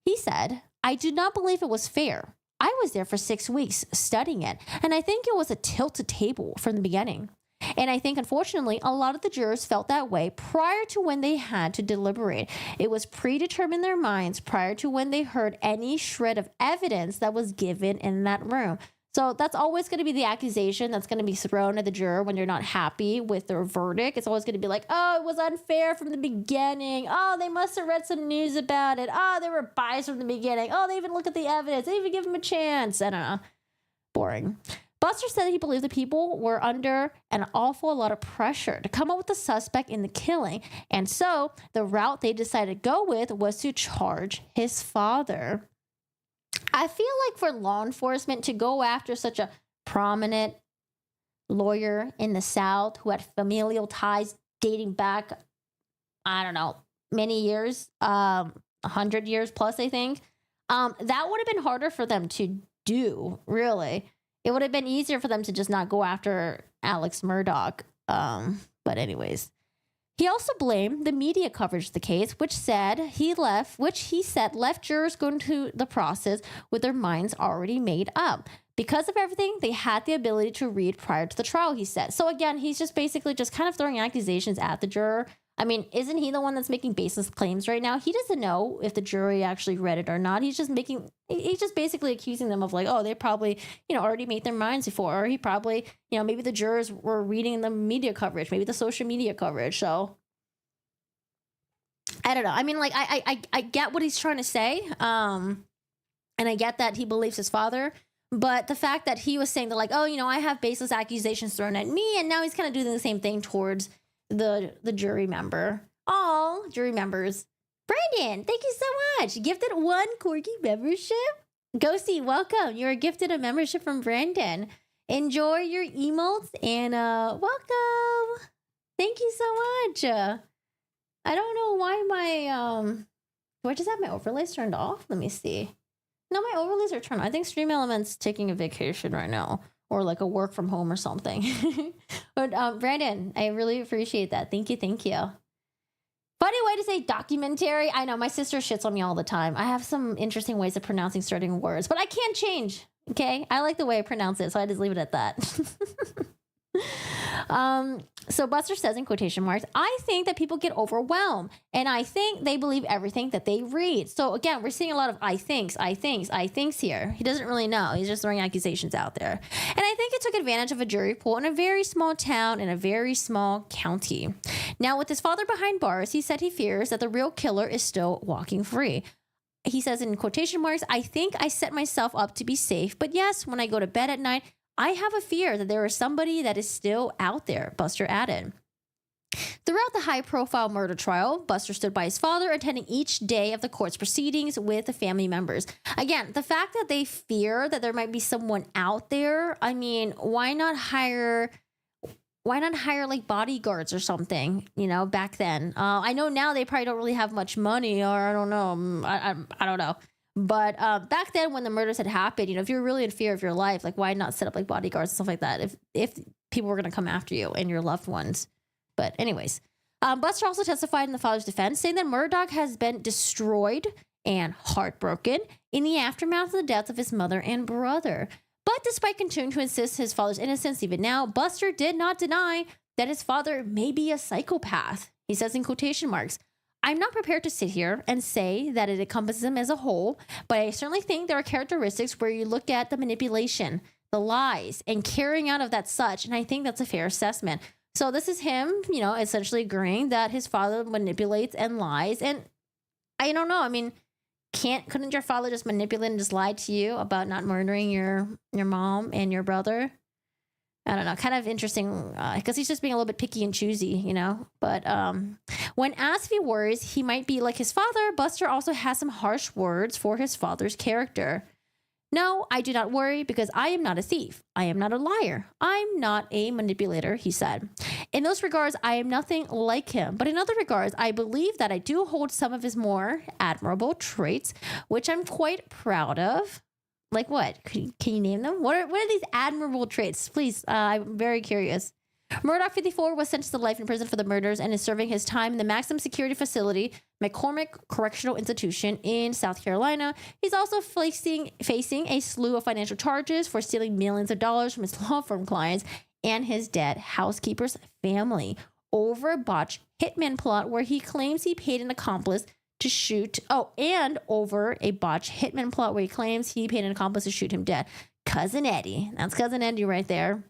Speaker 1: He said, "I do not believe it was fair. I was there for 6 weeks studying it, and I think it was a tilted table from the beginning. And I think, unfortunately, a lot of the jurors felt that way prior to when they had to deliberate. It was predetermined in their minds prior to when they heard any shred of evidence that was given in that room." So that's always going to be the accusation that's going to be thrown at the juror when they're not happy with their verdict. It's always going to be like, "Oh, it was unfair from the beginning. Oh, they must have read some news about it. Oh, they were biased from the beginning. Oh, they even look at the evidence. They even give them a chance." I don't know. Boring. Buster said he believed the people were under an awful lot of pressure to come up with a suspect in the killing. And so the route they decided to go with was to charge his father. I feel like for law enforcement to go after such a prominent lawyer in the South who had familial ties dating back, I don't know, many years, 100 years plus, I think, that would have been harder for them to do, really. It would have been easier for them to just not go after Alex Murdaugh. But anyways, he also blamed the media coverage of the case, which he said left jurors going through the process with their minds already made up. Because of everything they had the ability to read prior to the trial, he said. So again, he's just basically just kind of throwing accusations at the juror. I mean, isn't he the one that's making baseless claims right now? He doesn't know if the jury actually read it or not. He's just basically accusing them of like, oh, they probably, already made their minds before. Or he probably, maybe the jurors were reading the media coverage, maybe the social media coverage. So I don't know. I mean, like, I get what he's trying to say. And I get that he believes his father. But the fact that he was saying that like, oh, I have baseless accusations thrown at me. And now he's kind of doing the same thing towards the jury member. All jury members. Brandon, thank you so much. Gifted 1 Corgi membership. Ghosty, welcome. You are gifted a membership from Brandon. Enjoy your emotes and welcome. Thank you so much. I don't know why do I just have my overlays turned off? Let me see. No, my overlays are turned on. I think Stream Element's taking a vacation right now. Or like a work from home or something. But Brandon, I really appreciate that. Thank you. Funny way to say documentary. I know my sister shits on me all the time. I have some interesting ways of pronouncing certain words, but I can't change. Okay, I like the way I pronounce it, so I just leave it at that. So Buster says in quotation marks, "I think that people get overwhelmed and I think they believe everything that they read." So again, we're seeing a lot of I thinks here. He doesn't really know. He's just throwing accusations out there. And I think he took advantage of a jury pool in a very small town in a very small county. Now, with his father behind bars, he said he fears that the real killer is still walking free. He says in quotation marks, "I think I set myself up to be safe, but yes, when I go to bed at night, I have a fear that there is somebody that is still out there," Buster added. Throughout the high-profile murder trial, Buster stood by his father, attending each day of the court's proceedings with the family members. Again, the fact that they fear that there might be someone out there, I mean, why not hire like bodyguards or something, back then? I know now they probably don't really have much money, or I don't know. I don't know. But back then when the murders had happened, if you're really in fear of your life, like why not set up like bodyguards and stuff like that if people were going to come after you and your loved ones. But anyways, Buster also testified in the father's defense, saying that Murdaugh has been destroyed and heartbroken in the aftermath of the death of his mother and brother. But despite continuing to insist his father's innocence even now, Buster did not deny that his father may be a psychopath. He says in quotation marks, "I'm not prepared to sit here and say that it encompasses him as a whole, but I certainly think there are characteristics where you look at the manipulation, the lies, and carrying out of that such, and I think that's a fair assessment." So this is him, essentially agreeing that his father manipulates and lies. And I don't know. I mean, couldn't your father just manipulate and just lie to you about not murdering your mom and your brother? I don't know, kind of interesting, because he's just being a little bit picky and choosy, you know? But when asked if he worries he might be like his father, Buster also has some harsh words for his father's character. No, I do not worry because I am not a thief. I am not a liar. I'm not a manipulator, he said. In those regards, I am nothing like him. But in other regards, I believe that I do hold some of his more admirable traits, which I'm quite proud of. Like what? Can you name them? What are these admirable traits? Please, I'm very curious. Murdaugh, 54, was sentenced to life in prison for the murders and is serving his time in the maximum security facility, McCormick Correctional Institution in South Carolina. He's also facing a slew of financial charges for stealing millions of dollars from his law firm clients and his dead housekeeper's family over a botched hitman plot where he claims he paid an accomplice to shoot. Oh, and over a botched hitman plot where he claims he paid an accomplice to shoot him dead. Cousin Eddie. That's Cousin Eddie right there.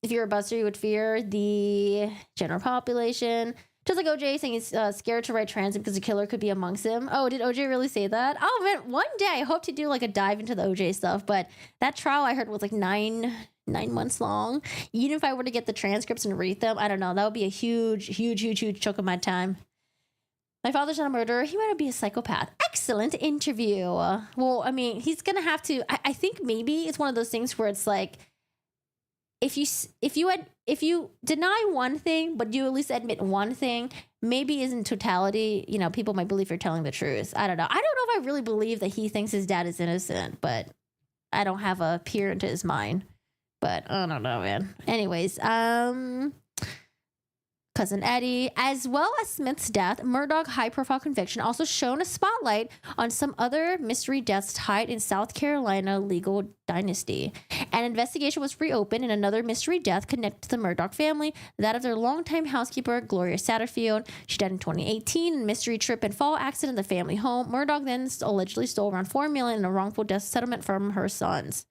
Speaker 1: If you're a Buster, you would fear the general population. Just like OJ saying he's scared to write transcript because the killer could be amongst them. Oh, did OJ really say that? Oh, man, one day I hope to do like a dive into the OJ stuff. But that trial I heard was like nine months long. Even if I were to get the transcripts and read them, I don't know. That would be a huge chunk of my time. My father's not a murderer. He might be a psychopath. Excellent interview. Well, I mean, he's going to have to... I think maybe it's one of those things where it's like, if you deny one thing, but you at least admit one thing, maybe is in totality, you know, people might believe you're telling the truth. I don't know. I don't know if I really believe that he thinks his dad is innocent, but I don't have a peer into his mind. But I don't know, man. Anyways, Cousin Eddie, as well as Smith's death, Murdaugh high-profile conviction also shone a spotlight on some other mystery deaths tied in South Carolina legal dynasty. An investigation was reopened in another mystery death connected to the Murdaugh family, that of their longtime housekeeper, Gloria Satterfield. She died in 2018 in a mystery trip and fall accident at the family home. Murdaugh then allegedly stole around $4 million in a wrongful death settlement from her sons.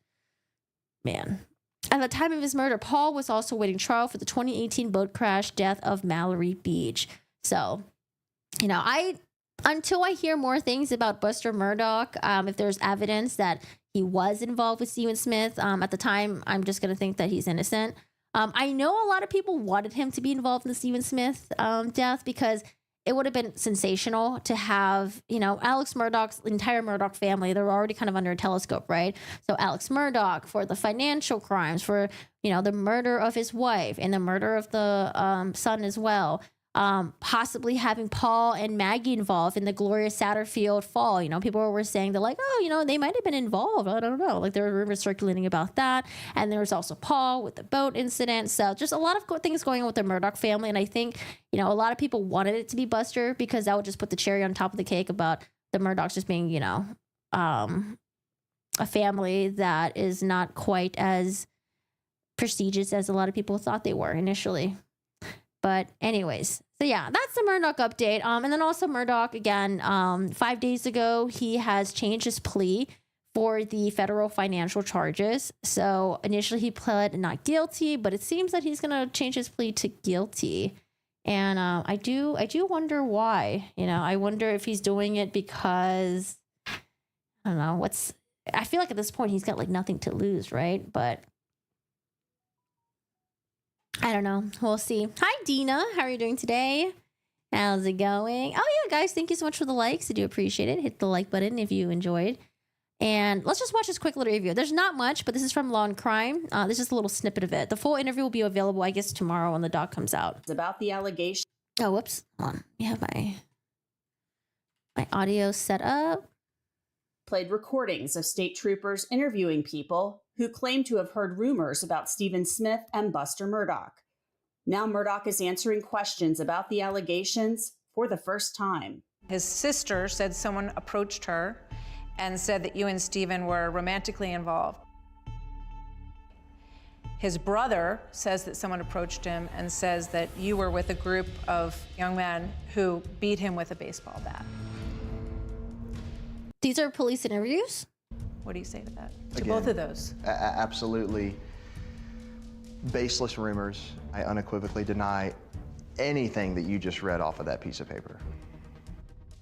Speaker 1: Man. At the time of his murder, Paul was also awaiting trial for the 2018 boat crash death of Mallory Beach. So, you know, until I hear more things about Buster Murdaugh, if there's evidence that he was involved with Stephen Smith, at the time, I'm just going to think that he's innocent. I know a lot of people wanted him to be involved in the Stephen Smith death because it would have been sensational to have, you know, Alex Murdaugh's entire Murdaugh family. They're already kind of under a telescope, right? So Alex Murdaugh for the financial crimes, for, you know, the murder of his wife and the murder of the son as well. Possibly having Paul and Maggie involved in the Gloria Satterfield fall. You know, people were saying they're like, oh, you know, they might have been involved. I don't know. Like there were rumors circulating about that. And there was also Paul with the boat incident. So just a lot of things going on with the Murdaugh family. And I think, you know, a lot of people wanted it to be Buster because that would just put the cherry on top of the cake about the Murdaughs just being, you know, a family that is not quite as prestigious as a lot of people thought they were initially. But anyways, so yeah, that's the Murdaugh update. And then also Murdaugh, again, 5 days ago, he has changed his plea for the federal financial charges. So initially he pled not guilty, but it seems that he's going to change his plea to guilty. And I do wonder why. You know, I wonder if he's doing it because, I don't know, I feel like at this point he's got like nothing to lose, right? But I don't know. We'll see. Hi, Dina. How are you doing today? How's it going? Oh, yeah, guys. Thank you so much for the likes. I do appreciate it. Hit the like button if you enjoyed. And let's just watch this quick little review. There's not much, but this is from Law and Crime. This is a little snippet of it. The full interview will be available, I guess, tomorrow when the doc comes out.
Speaker 2: It's about the allegation.
Speaker 1: Oh, whoops. Hold on. You have my audio set up.
Speaker 2: Played recordings of state troopers interviewing people who claim to have heard rumors about Stephen Smith and Buster Murdaugh. Now Murdaugh is answering questions about the allegations for the first time.
Speaker 3: His sister said someone approached her and said that you and Stephen were romantically involved. His brother says that someone approached him and says that you were with a group of young men who beat him with a baseball bat.
Speaker 1: These are police interviews?
Speaker 3: What do you say to that? To
Speaker 4: Again,
Speaker 3: both of those?
Speaker 4: Absolutely baseless rumors. I unequivocally deny anything that you just read off of that piece of paper.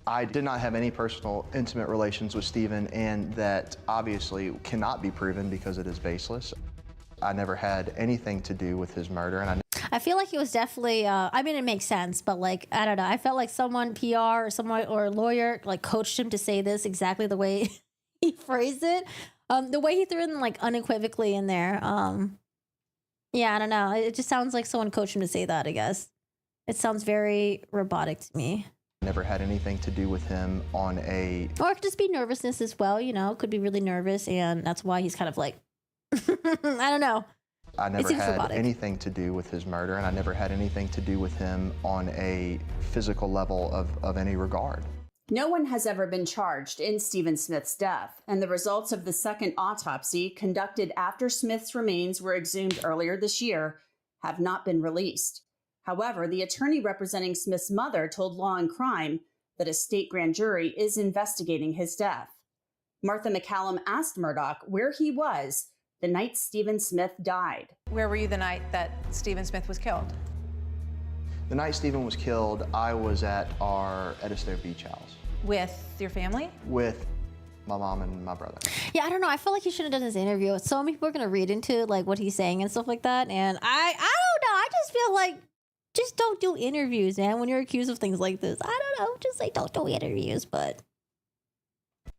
Speaker 4: I did not have any personal, intimate relations with Stephen, and that obviously cannot be proven because it is baseless. I never had anything to do with his murder, and
Speaker 1: I feel like he was definitely, I mean, it makes sense, but like, I don't know. I felt like someone, PR or someone or a lawyer, like coached him to say this exactly the way he phrased it. The way he threw it in like unequivocally in there. Yeah, I don't know. It just sounds like someone coached him to say that, I guess. It sounds very robotic to me.
Speaker 4: never had anything to do with him on a...
Speaker 1: Or it could just be nervousness as well, you know, could be really nervous, and that's why he's kind of like, I don't know.
Speaker 4: I never had anything to do with his murder, and I never had anything to do with him on a physical level of any regard.
Speaker 2: No one has ever been charged in Stephen Smith's death, and the results of the second autopsy conducted after Smith's remains were exhumed earlier this year have not been released. However, the attorney representing Smith's mother told Law and Crime that a state grand jury is investigating his death. Martha McCallum asked Murdaugh where he was the night Stephen Smith died.
Speaker 3: Where were you the night that Stephen Smith was killed?
Speaker 4: The night Stephen was killed, I was at our Edisto Beach house.
Speaker 3: With your family?
Speaker 4: With my mom and my brother.
Speaker 1: Yeah, I don't know. I feel like he shouldn't have done this interview. So many people are going to read into like what he's saying and stuff like that. And I don't know. I just feel like just don't do interviews, man, when you're accused of things like this. I don't know. Just like don't do interviews, but...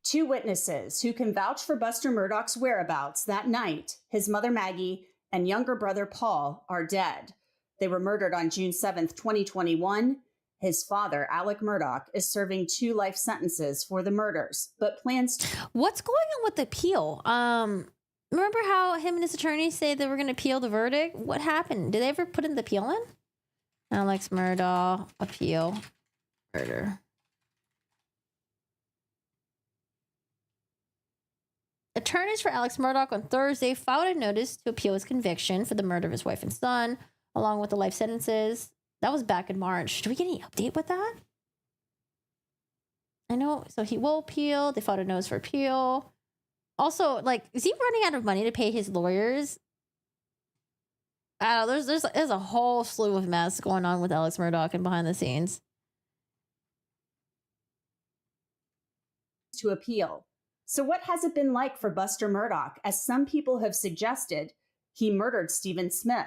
Speaker 2: Two witnesses who can vouch for Buster Murdaugh's whereabouts that night, his mother Maggie and younger brother Paul, are dead. They were murdered on June 7th, 2021. His father, Alec Murdaugh, is serving 2 life sentences for the murders, but plans to...
Speaker 1: What's going on with the appeal? Remember how him and his attorney say they were going to appeal the verdict? What happened? Did they ever put in the appeal in? Alex Murdaugh, appeal, murder. Attorneys for Alex Murdaugh on Thursday filed a notice to appeal his conviction for the murder of his wife and son, along with the life sentences. That was back in March. Do we get any update with that? I know. So he will appeal. They filed a notice for appeal. Also, like, is he running out of money to pay his lawyers? I don't know. There's a whole slew of mess going on with Alex Murdaugh and behind the scenes.
Speaker 2: To appeal. So what has it been like for Buster Murdaugh? As some people have suggested, he murdered Stephen Smith.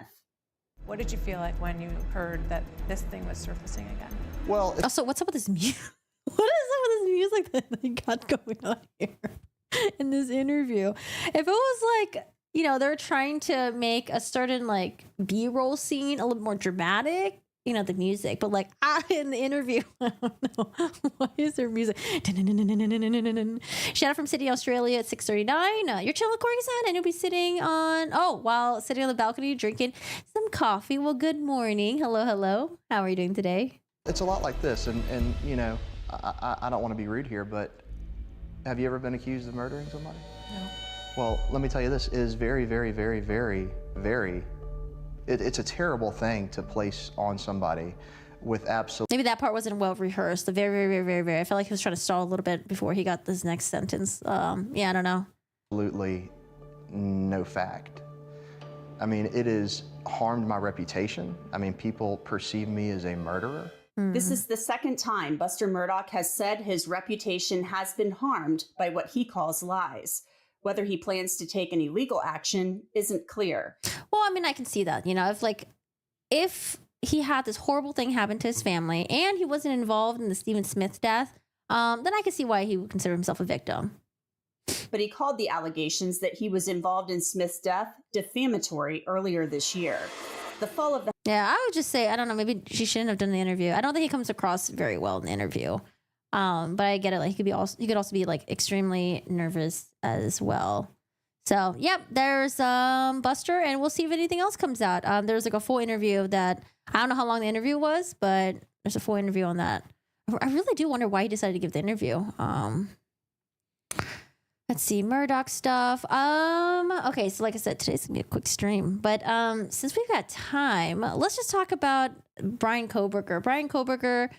Speaker 3: What did you feel like when you heard that this thing was surfacing again?
Speaker 4: Well,
Speaker 1: Also, what's up with this music? What is up with this music that they got going on here in this interview? If it was like, you know, they're trying to make a certain like B-roll scene a little more dramatic, you know, the music, but like in the interview, I don't know, why is there music? Shout out from Sydney, Australia at 6:39. You're chilling with Corey-san, and you'll be sitting on, while sitting on the balcony drinking some coffee. Well, good morning. Hello, hello. How are you doing today?
Speaker 4: it's a lot like this, and you know, I don't want to be rude here, but have you ever been accused of murdering somebody?
Speaker 3: No.
Speaker 4: Well, let me tell you this, it is very, very, very, very, very, it's a terrible thing to place on somebody with absolute...
Speaker 1: Maybe that part wasn't well rehearsed. The very, very, very, very. I felt like he was trying to stall a little bit before he got this next sentence. Yeah, I don't know.
Speaker 4: Absolutely no fact. I mean, it has harmed my reputation. I mean, people perceive me as a murderer.
Speaker 2: This is the second time Buster Murdaugh has said his reputation has been harmed by what he calls lies. Whether he plans to take any legal action isn't clear.
Speaker 1: Well, I mean, I can see that, you know, if he had this horrible thing happen to his family and he wasn't involved in the Stephen Smith death, then I could see why he would consider himself a victim.
Speaker 2: But he called the allegations that he was involved in Smith's death defamatory earlier this year. The fall of the...
Speaker 1: Yeah, I would just say, I don't know, maybe she shouldn't have done the interview. I don't think he comes across very well in the interview. But I get it. Like he could also be like extremely nervous as well. So, yep, there's Buster, and we'll see if anything else comes out. There's like a full interview that I don't know how long the interview was, but there's a full interview on that. I really do wonder why he decided to give the interview. Let's see, Murdaugh stuff. Okay, so like I said, today's gonna be a quick stream, but since we've got time, let's just talk about Brian Kohberger. Brian Kohberger,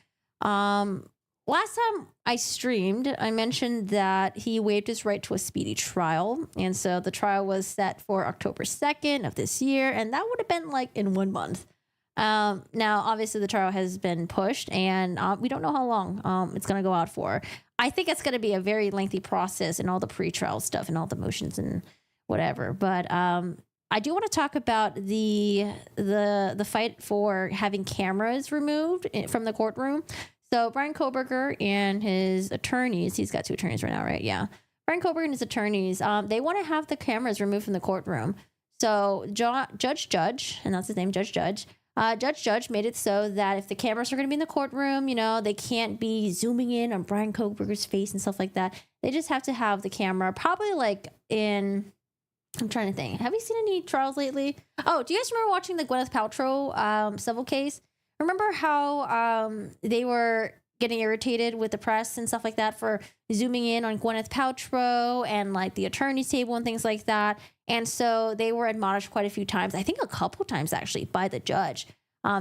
Speaker 1: last time I streamed, I mentioned that he waived his right to a speedy trial. And so the trial was set for October 2nd of this year. And that would have been like in 1 month. Now, obviously, the trial has been pushed, and we don't know how long it's going to go out for. I think it's going to be a very lengthy process and all the pretrial stuff and all the motions and whatever. But I do want to talk about the fight for having cameras removed from the courtroom. So Bryan Kohberger and his attorneys, he's got 2 attorneys right now, right? Yeah. Bryan Kohberger and his attorneys, they want to have the cameras removed from the courtroom. So Judge, and that's his name, Judge, Judge made it so that if the cameras are going to be in the courtroom, they can't be zooming in on Bryan Kohberger's face and stuff like that. They just have to have the camera probably like I'm trying to think. Have you seen any trials lately? Oh, do you guys remember watching the Gwyneth Paltrow civil case? Remember how they were getting irritated with the press and stuff like that for zooming in on Gwyneth Paltrow and like the attorney's table and things like that. And so they were admonished quite a few times, I think a couple times actually, by the judge,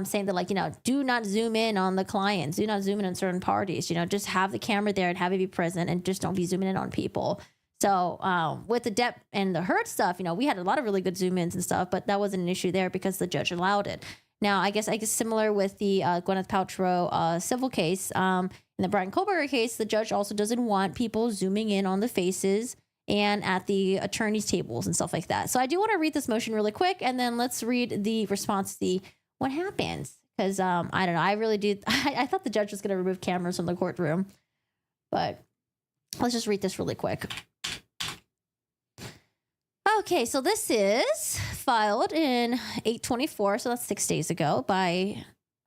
Speaker 1: saying that, like, do not zoom in on the clients, do not zoom in on certain parties, just have the camera there and have it be present and just don't be zooming in on people. So with the Depp and the Heard stuff, we had a lot of really good zoom ins and stuff, but that wasn't an issue there because the judge allowed it. Now, I guess similar with the Gwyneth Paltrow civil case, in the Bryan Kohberger case, the judge also doesn't want people zooming in on the faces and at the attorney's tables and stuff like that. So I do want to read this motion really quick, and then let's read the response to see what happens. Because I don't know, I really do. I thought the judge was going to remove cameras from the courtroom, but let's just read this really quick. Okay, so this is filed in 8/24, so that's 6 days ago, by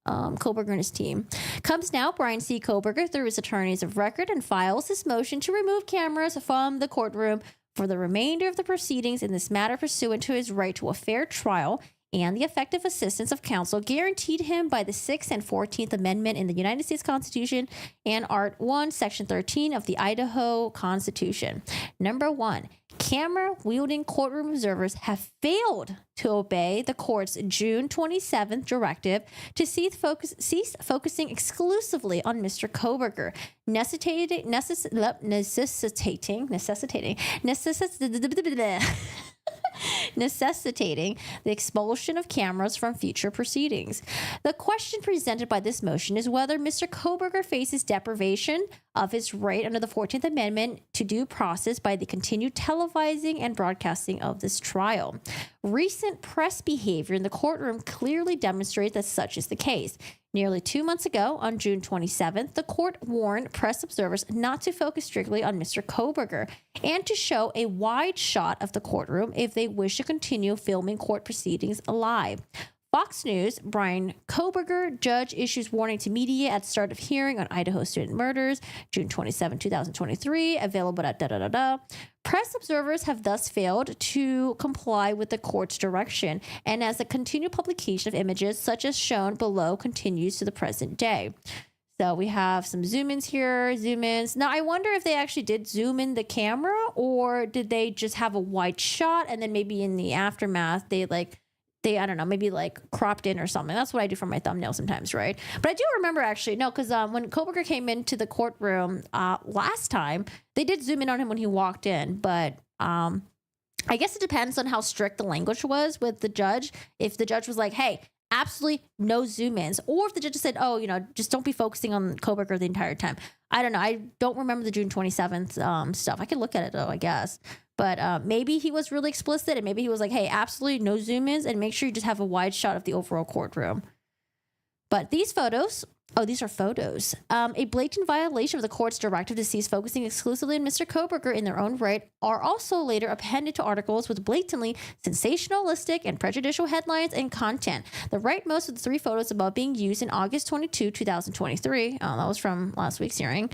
Speaker 1: Kohberger and his team. Comes now Bryan C. Kohberger through his attorneys of record and files this motion to remove cameras from the courtroom for the remainder of the proceedings in this matter pursuant to his right to a fair trial and the effective assistance of counsel guaranteed him by the 6th and 14th Amendment in the United States Constitution and Art 1, Section 13 of the Idaho Constitution. Number 1, camera-wielding courtroom observers have failed to obey the court's June 27th directive to cease focusing exclusively on Mr. Kohberger, necessitating the expulsion of cameras from future proceedings. The question presented by this motion is whether Mr. Kohberger faces deprivation of his right under the 14th Amendment to due process by the continued televising and broadcasting of this trial. Recent press behavior in the courtroom clearly demonstrates that such is the case. Nearly 2 months ago, on June 27th, the court warned press observers not to focus strictly on Mr. Kohberger and to show a wide shot of the courtroom if they wish to continue filming court proceedings live. Fox News, Bryan Kohberger, judge issues warning to media at start of hearing on Idaho student murders, June 27, 2023, available at da-da-da-da. Press observers have thus failed to comply with the court's direction, and as the continued publication of images such as shown below continues to the present day. So we have some zoom-ins here, zoom-ins. Now, I wonder if they actually did zoom in the camera, or did they just have a wide shot, and then maybe in the aftermath, I don't know, maybe like cropped in or something. That's what I do for my thumbnail sometimes, right? But I do remember actually, no, because when Kohberger came into the courtroom last time, they did zoom in on him when he walked in. But I guess it depends on how strict the language was with the judge. If the judge was like, hey, absolutely no zoom ins, or if the judge said, oh, just don't be focusing on Kohberger the entire time. I don't know. I don't remember the June 27th stuff. I could look at it though, I guess. But maybe he was really explicit, and maybe he was like, hey, absolutely no zoom ins, and make sure you just have a wide shot of the overall courtroom. But these photos, these are photos. A blatant violation of the court's directive to cease focusing exclusively on Mr. Kohberger in their own right are also later appended to articles with blatantly sensationalistic and prejudicial headlines and content. The rightmost of the 3 photos above being used in August 22, 2023. That was from last week's hearing.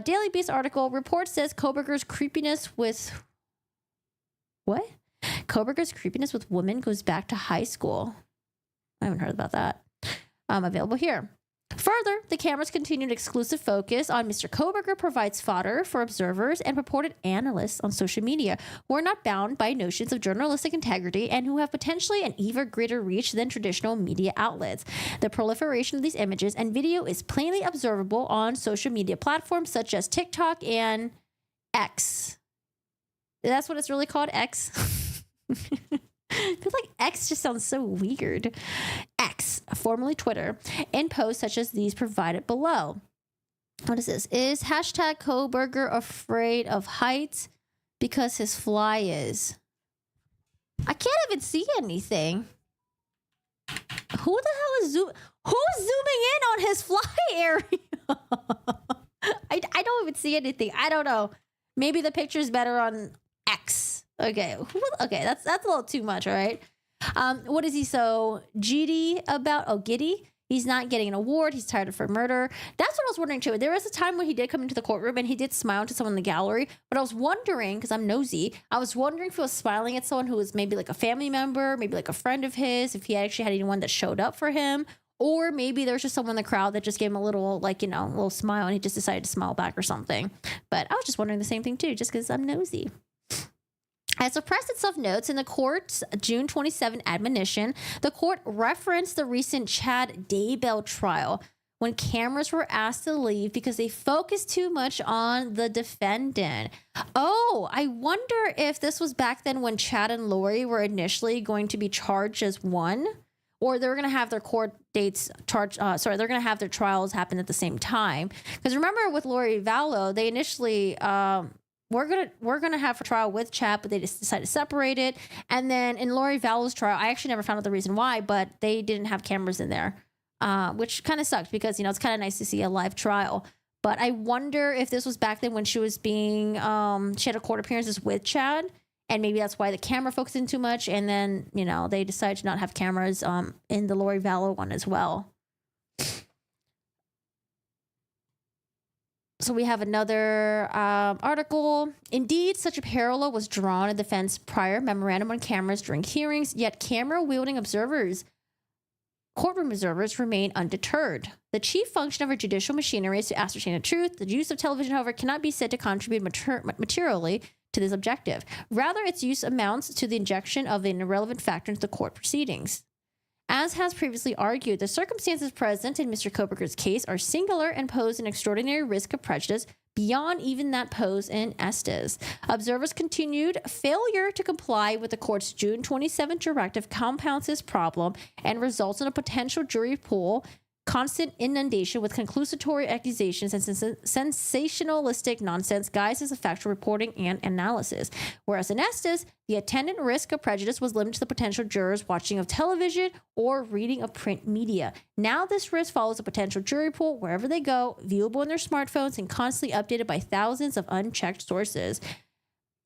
Speaker 1: Daily Beast article report says Kohberger's creepiness with... What? Kohberger's creepiness with women goes back to high school. I haven't heard about that. Available here. Further, the camera's continued exclusive focus on Mr. Kohberger provides fodder for observers and purported analysts on social media who are not bound by notions of journalistic integrity and who have potentially an even greater reach than traditional media outlets. The proliferation of these images and video is plainly observable on social media platforms such as TikTok and X. That's what it's really called, X. I feel like X just sounds so weird. X. formerly Twitter, in posts such as these provided below. What is this? Is hashtag Kohberger afraid of heights because his fly is? I can't even see anything. Who the hell is who's zooming in on his fly area? I don't even see anything. I don't know. Maybe the picture is better on X. Okay. Okay, that's a little too much, all right? What is he so giddy about? Oh, giddy? He's not getting an award. He's tired of her murder. That's what I was wondering too. There was a time when he did come into the courtroom and he did smile to someone in the gallery. But I was wondering, because I'm nosy, I was wondering if he was smiling at someone who was maybe like a family member, maybe like a friend of his, if he actually had anyone that showed up for him. Or maybe there's just someone in the crowd that just gave him a little, like, you know, a little smile and he just decided to smile back or something. But I was just wondering the same thing too, just because I'm nosy. As the press itself notes, in the court's June 27 admonition, the court referenced the recent Chad Daybell trial when cameras were asked to leave because they focused too much on the defendant. Oh, I wonder if this was back then when Chad and Lori were initially going to be charged as one, or they're going to have their court dates they're going to have their trials happen at the same time. Because remember with Lori Vallow, they initially, we're gonna have a trial with Chad, but they just decided to separate it. And then in Lori Vallow's trial, I actually never found out the reason why, but they didn't have cameras in there, which kind of sucked because, you know, it's kind of nice to see a live trial. But I wonder if this was back then when she was being, she had a court appearances with Chad, and maybe that's why the camera focused in too much. And then, you know, they decided to not have cameras in the Lori Vallow one as well. So we have another article. Indeed, such a parallel was drawn in the defense prior memorandum on cameras during hearings, yet camera-wielding courtroom observers remain undeterred. The chief function of our judicial machinery is to ascertain the truth. The use of television, however, cannot be said to contribute materially to this objective. Rather, its use amounts to the injection of an irrelevant factor into the court proceedings. As has previously argued, the circumstances present in Mr. Kohberger's case are singular and pose an extraordinary risk of prejudice beyond even that posed in Estes. Observers' continued failure to comply with the court's June 27 directive compounds this problem and results in a potential jury pool, constant inundation with conclusatory accusations and sensationalistic nonsense guised as a factual reporting and analysis. Whereas in Estes, the attendant risk of prejudice was limited to the potential jurors watching of television or reading of print media. Now this risk follows a potential jury pool wherever they go, viewable in their smartphones and constantly updated by thousands of unchecked sources.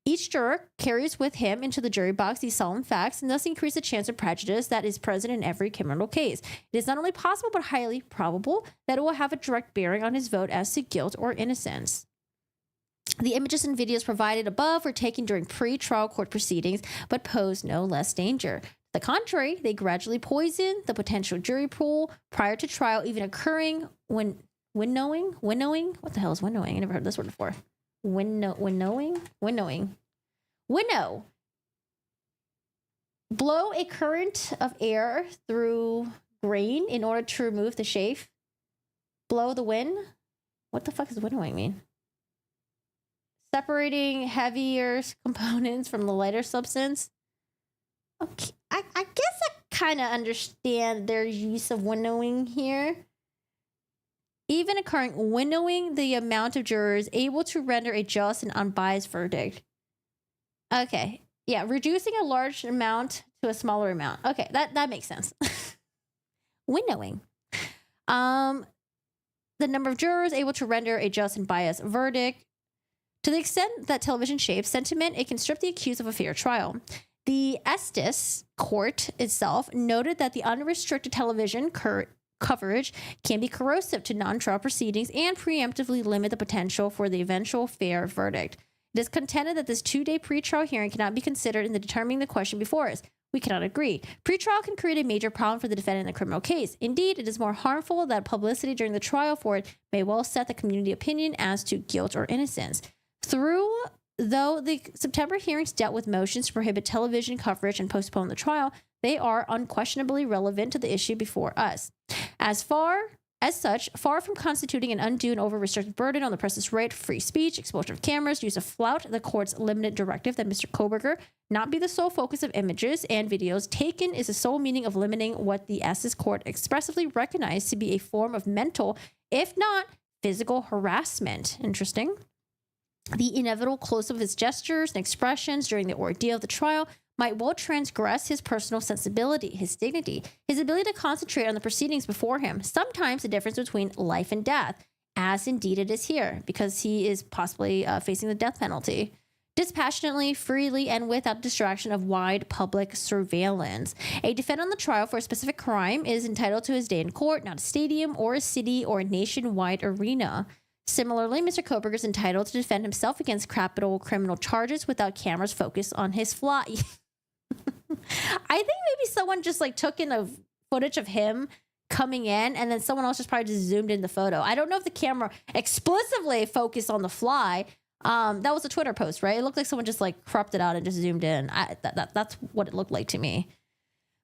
Speaker 1: Each juror carries with him into the jury box these solemn facts and thus increase the chance of prejudice that is present in every criminal case. It is not only possible but highly probable that it will have a direct bearing on his vote as to guilt or innocence. The images and videos provided above were taken during pre-trial court proceedings but pose no less danger. To the contrary, they gradually poison the potential jury pool prior to trial, even occurring when winnowing? What the hell is winnowing? I never heard this word before. Winnowing. Winnow. Blow a current of air through grain in order to remove the chaff. Blow the wind. What the fuck does winnowing mean? Separating heavier components from the lighter substance. Okay, I guess I kind of understand their use of winnowing here. Even occurring winnowing the amount of jurors able to render a just and unbiased verdict. Okay. Yeah, reducing a large amount to a smaller amount. Okay, that makes sense. Winnowing. The number of jurors able to render a just and biased verdict. To the extent that television shapes sentiment, it can strip the accused of a fair trial. The Estes court itself noted that the unrestricted television coverage can be corrosive to non-trial proceedings and preemptively limit the potential for the eventual fair verdict. It is contended that this 2-day pretrial hearing cannot be considered in determining the question before us. We cannot agree. Pretrial can create a major problem for the defendant in a criminal case. Indeed, it is more harmful that publicity during the trial for it may well set the community opinion as to guilt or innocence. Though the September hearings dealt with motions to prohibit television coverage and postpone the trial, they are unquestionably relevant to the issue before us. As far As such, far from constituting an undue and over-restricted burden on the press's right, free speech, exposure of cameras, use of flout, the court's limited directive that Mr. Kohberger not be the sole focus of images and videos taken is the sole meaning of limiting what the Essex court expressively recognized to be a form of mental, if not physical harassment. Interesting. The inevitable close-up of his gestures and expressions during the ordeal of the trial might well transgress his personal sensibility, his dignity, his ability to concentrate on the proceedings before him, sometimes the difference between life and death, as indeed it is here, because he is possibly facing the death penalty. Dispassionately, freely, and without distraction of wide public surveillance. A defendant on the trial for a specific crime is entitled to his day in court, not a stadium or a city or a nationwide arena. Similarly, Mr. Kohberger is entitled to defend himself against capital criminal charges without cameras focused on his fly. I think maybe someone just like took in a footage of him coming in and then someone else just probably just zoomed in the photo. I don't know if the camera explicitly focused on the fly. That was a Twitter post, right? It looked like someone just like cropped it out and just zoomed in. That's what it looked like to me.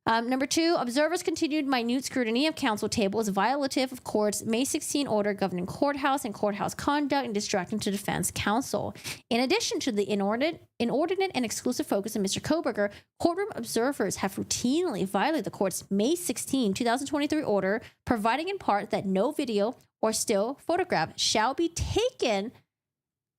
Speaker 1: Number 2, observers continued minute scrutiny of counsel table is violative of court's May 16 order governing courthouse and courthouse conduct and distracting to defense counsel. In addition to the inordinate and exclusive focus on Mr. Kohberger, courtroom observers have routinely violated the court's May 16, 2023 order, providing in part that no video or still photograph shall be taken.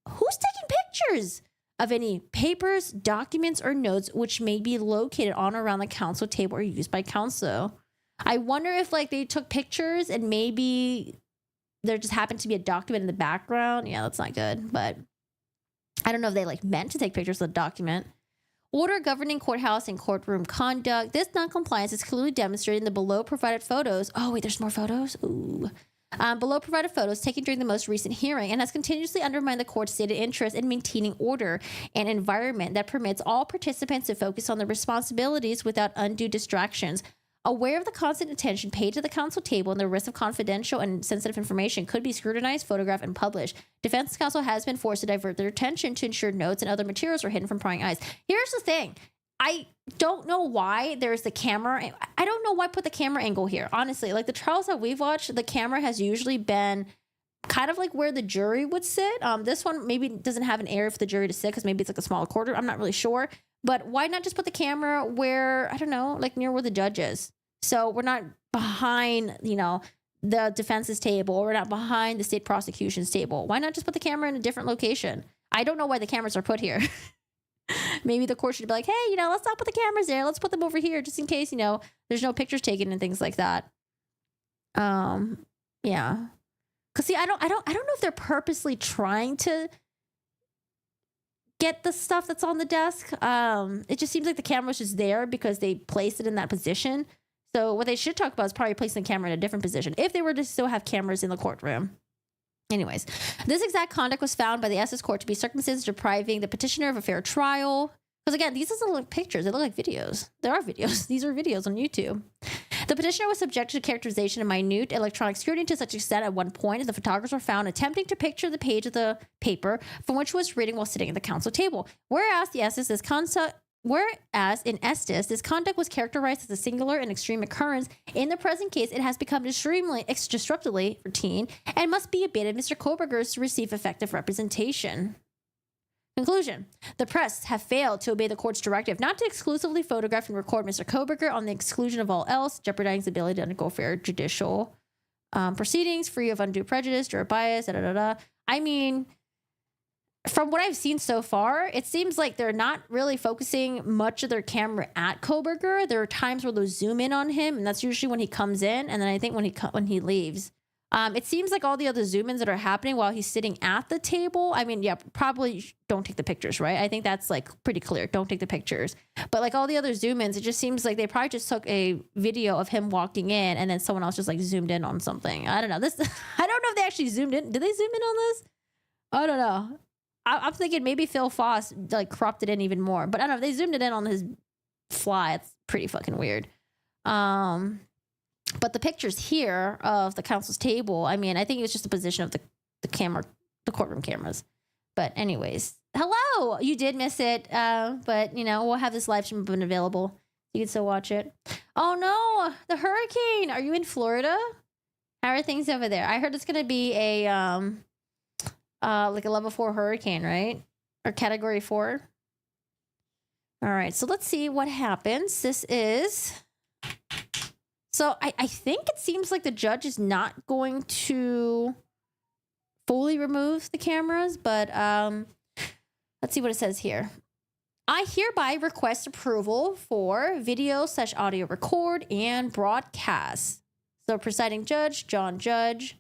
Speaker 1: Who's taking pictures of any papers, documents, or notes which may be located on or around the counsel table or used by counsel? I wonder if like they took pictures and maybe there just happened to be a document in the background. Yeah, that's not good, but I don't know if they like meant to take pictures of the document. Order governing courthouse and courtroom conduct. This noncompliance is clearly demonstrated in the below provided photos. Oh, wait, there's more photos? Ooh. Below provided photos taken during the most recent hearing and has continuously undermined the court's stated interest in maintaining order and environment that permits all participants to focus on their responsibilities without undue distractions. Aware of the constant attention paid to the counsel table and the risk of confidential and sensitive information could be scrutinized, photographed, and published, defense counsel has been forced to divert their attention to ensure notes and other materials are hidden from prying eyes. Here's the thing. I don't know why there's the camera. I don't know why put the camera angle here. Honestly, like the trials that we've watched, the camera has usually been kind of like where the jury would sit. This one maybe doesn't have an area for the jury to sit because maybe it's like a smaller courtroom. I'm not really sure. But why not just put the camera where, I don't know, like near where the judge is? So we're not behind, the defense's table, or we're not behind the state prosecution's table. Why not just put the camera in a different location? I don't know why the cameras are put here. Maybe the court should be like, hey, let's not put the cameras there. Let's put them over here just in case, there's no pictures taken and things like that. Yeah. Cause see, I don't know if they're purposely trying to get the stuff that's on the desk. It just seems like the camera's just there because they placed it in that position. So what they should talk about is probably placing the camera in a different position if they were to still have cameras in the courtroom. Anyways, this exact conduct was found by the Essex court to be circumstances depriving the petitioner of a fair trial. Because again, these doesn't look like pictures. They look like videos. There are videos. These are videos on YouTube. The petitioner was subjected to characterization and minute electronic scrutiny to such extent at one point as the photographers were found attempting to picture the page of the paper from which he was reading while sitting at the counsel table. Whereas in Estes, this conduct was characterized as a singular and extreme occurrence. In the present case, it has become disruptively routine and must be abated Mr. Kohberger's to receive effective representation. Conclusion. The press have failed to obey the court's directive not to exclusively photograph and record Mr. Kohberger on the exclusion of all else, jeopardizing his ability to undergo fair judicial proceedings, free of undue prejudice, or bias, I mean, from what I've seen so far, it seems like they're not really focusing much of their camera at Kohberger. There are times where they'll zoom in on him, and that's usually when he comes in, and then I think when he leaves. It seems like all the other zoom-ins that are happening while he's sitting at the table, I mean, yeah, probably don't take the pictures, right? I think that's like pretty clear. Don't take the pictures. But like all the other zoom-ins, it just seems like they probably just took a video of him walking in, and then someone else just like zoomed in on something. I don't know. I don't know if they actually zoomed in. Did they zoom in on this? I don't know. I'm thinking maybe Phil Foss like cropped it in even more, but I don't know. They zoomed it in on his fly. It's pretty fucking weird. But the pictures here of the counsel's table, I mean, I think it was just the position of the camera, the courtroom cameras. But anyways, hello. You did miss it, but we'll have this live stream available. You can still watch it. Oh no, the hurricane. Are you in Florida? How are things over there? I heard it's gonna be a like a level 4 hurricane, right? Or category 4. All right, so let's see what happens. This is so I think it seems like the judge is not going to fully remove the cameras, but let's see what it says here. I hereby request approval for video/audio record and broadcast. So presiding judge, John Judge.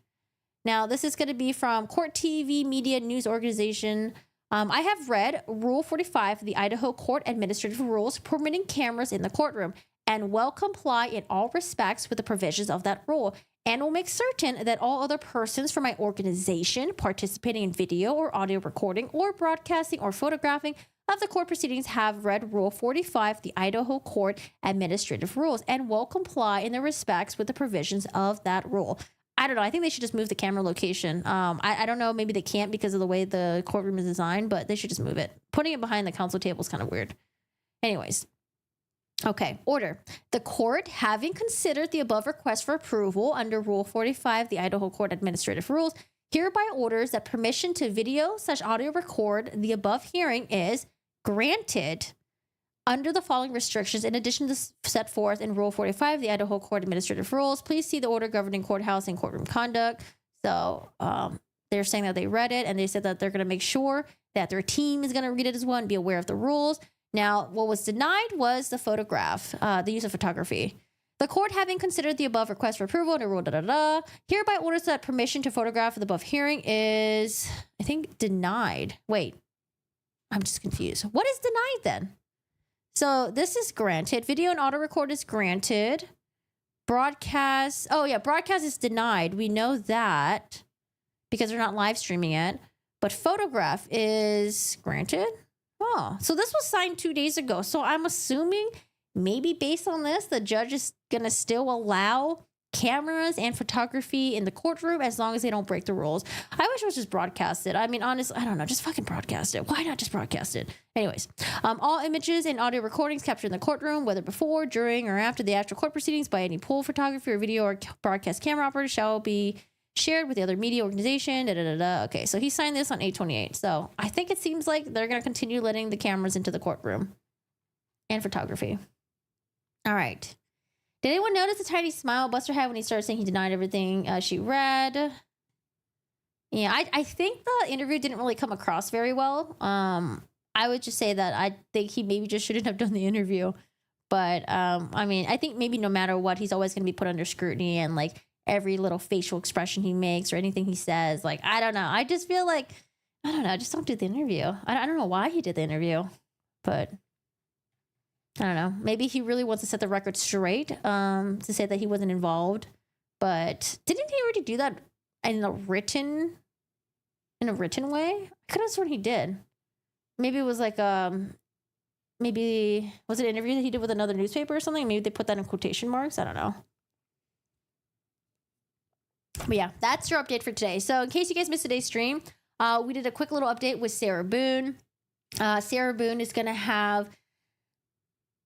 Speaker 1: Now, this is going to be from Court TV Media News Organization. I have read Rule 45 of the Idaho Court Administrative Rules permitting cameras in the courtroom and will comply in all respects with the provisions of that rule, and will make certain that all other persons from my organization participating in video or audio recording or broadcasting or photographing of the court proceedings have read Rule 45 of the Idaho Court Administrative Rules and will comply in their respects with the provisions of that rule. I don't know. I think they should just move the camera location. I don't know. Maybe they can't because of the way the courtroom is designed, but they should just move it. Putting it behind the counsel table is kind of weird. Anyways. Okay. Order. The court, having considered the above request for approval under Rule 45 of the Idaho Court Administrative Rules, hereby orders that permission to video/audio record the above hearing is granted under the following restrictions, in addition to set forth in Rule 45 of the Idaho Court Administrative Rules. Please see the order governing courthouse and courtroom conduct. So they're saying that they read it, and they said that they're going to make sure that their team is going to read it as well and be aware of the rules. Now, what was denied was the photograph, the use of photography. The court, having considered the above request for approval under Rule hereby orders that permission to photograph the above hearing is, I think, denied. Wait, I'm just confused. What is denied then? So this is granted. Video and auto record is granted. Broadcast. Oh, yeah. Broadcast is denied. We know that because they're not live streaming it. But photograph is granted. Oh, so this was signed 2 days ago. So I'm assuming maybe based on this, the judge is going to still allow cameras and photography in the courtroom as long as they don't break the rules. I wish it was just broadcasted. I mean, honestly, I don't know. Just fucking broadcast it. Why not just broadcast it? Anyways, all images and audio recordings captured in the courtroom, whether before, during, or after the actual court proceedings by any pool photography or video or broadcast camera operator shall be shared with the other media organization. Okay, so he signed this on 8/28. So I think it seems like they're going to continue letting the cameras into the courtroom and photography. All right. Did anyone notice the tiny smile Buster had when he started saying he denied everything she read? Yeah, I think the interview didn't really come across very well. I would just say that I think he maybe just shouldn't have done the interview. But, I mean, I think maybe no matter what, he's always going to be put under scrutiny, and, like, every little facial expression he makes or anything he says, like, I don't know. I just feel like, I don't know, just don't do the interview. I don't know why he did the interview, but I don't know. Maybe he really wants to set the record straight, to say that he wasn't involved. But didn't he already do that in a written way? I could have sworn he did. Maybe it was like maybe was it an interview that he did with another newspaper or something? Maybe they put that in quotation marks. I don't know. But yeah, that's your update for today. So in case you guys missed today's stream, we did a quick little update with Sarah Boone. Sarah Boone is going to have,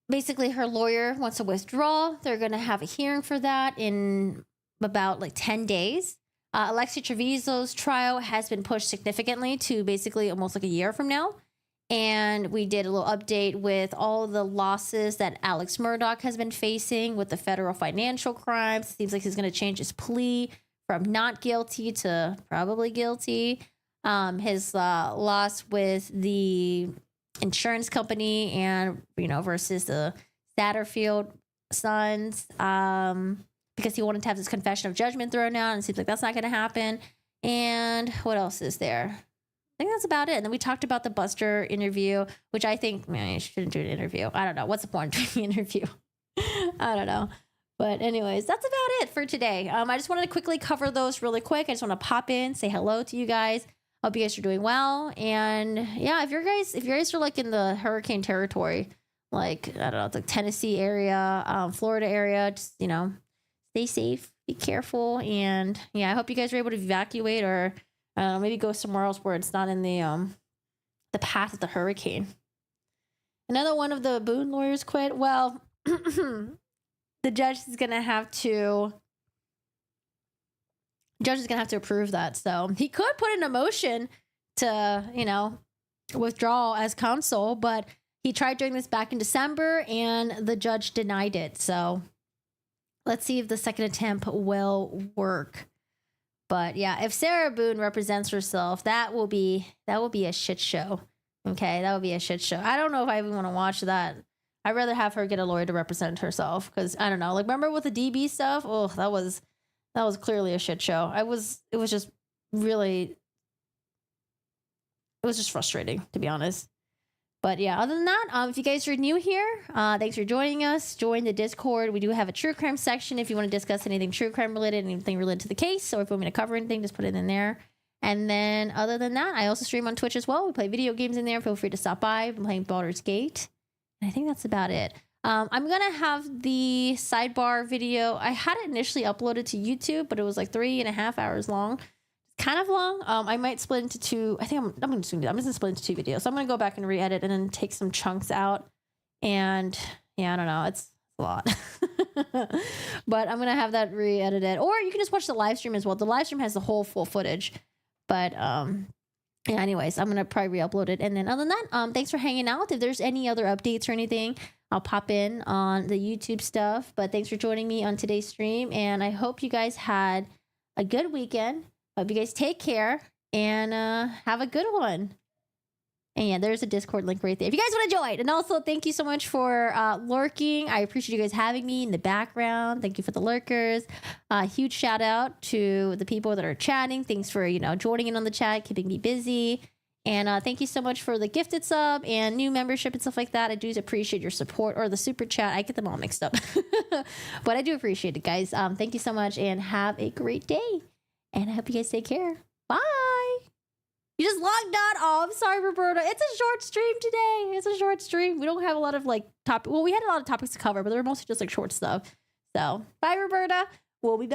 Speaker 1: basically her lawyer wants to withdraw. They're going to have a hearing for that in about like 10 days. Alexis Trevizo's trial has been pushed significantly to basically almost like a year from now. And we did a little update with all the losses that Alex Murdaugh has been facing with the federal financial crimes. Seems like he's going to change his plea from not guilty to probably guilty. His loss with the insurance company and, versus the Satterfield sons, because he wanted to have this confession of judgment thrown out, and it seems like that's not going to happen. And what else is there? I think that's about it. And then we talked about the Buster interview, which I think, man, you shouldn't do an interview. I don't know. What's the point of doing an interview? I don't know. But anyways, that's about it for today. I just wanted to quickly cover those really quick. I just want to pop in, say hello to you guys. Hope you guys are doing well. And yeah, if you guys are like in the hurricane territory, like, I don't know, the Tennessee area, Florida area, just, stay safe, be careful. And yeah, I hope you guys are able to evacuate or maybe go somewhere else where it's not in the path of the hurricane. Another one of the Boone lawyers quit. Well, the judge is going to have to judge is gonna have to approve that. So he could put in a motion to, you know, withdraw as counsel, but he tried doing this back in December and the judge denied it. So let's see if the second attempt will work. But yeah, if Sarah Boone represents herself, that will be a shit show. Okay, that would be a shit show. I don't know if I even want to watch that. I'd rather have her get a lawyer to represent herself, because I don't know. Like, remember with the DB stuff? Oh, that was clearly a shit show. It was just frustrating, to be honest. But yeah, other than that, if you guys are new here, thanks for joining us. Join the Discord. We do have a true crime section if you want to discuss anything true crime related, anything related to the case, or if you want me to cover anything, just put it in there. And then other than that, I also stream on Twitch as well. We play video games in there. Feel free to stop by. I'm playing Baldur's Gate. And I think that's about it. I'm going to have the sidebar video. I had it initially uploaded to YouTube, but it was like 3.5 hours long. Kind of long. I might split into two. I think I'm going to do that. I'm just going to split into 2 videos. So I'm going to go back and re-edit and then take some chunks out. And yeah, I don't know. It's a lot. But I'm going to have that re-edited. Or you can just watch the live stream as well. The live stream has the whole full footage. But yeah, anyways, I'm gonna probably re-upload it. And then other than that, thanks for hanging out. If there's any other updates or anything, I'll pop in on the YouTube stuff. But thanks for joining me on today's stream, and I hope you guys had a good weekend. Hope you guys take care and have a good one. And yeah, there's a Discord link right there if you guys want to join. And also, thank you so much for lurking. I appreciate you guys having me in the background. Thank you for the lurkers. Huge shout out to the people that are chatting. Thanks for, you know, joining in on the chat, keeping me busy. And thank you so much for the gifted sub and new membership and stuff like that. I do appreciate your support, or the super chat. I get them all mixed up. But I do appreciate it, guys. Thank you so much and have a great day. And I hope you guys take care. Bye. You just logged on. Oh, I'm sorry, Roberta. It's a short stream today. It's a short stream. We don't have a lot of like we had a lot of topics to cover, but they were mostly just like short stuff. So bye, Roberta. We'll be back.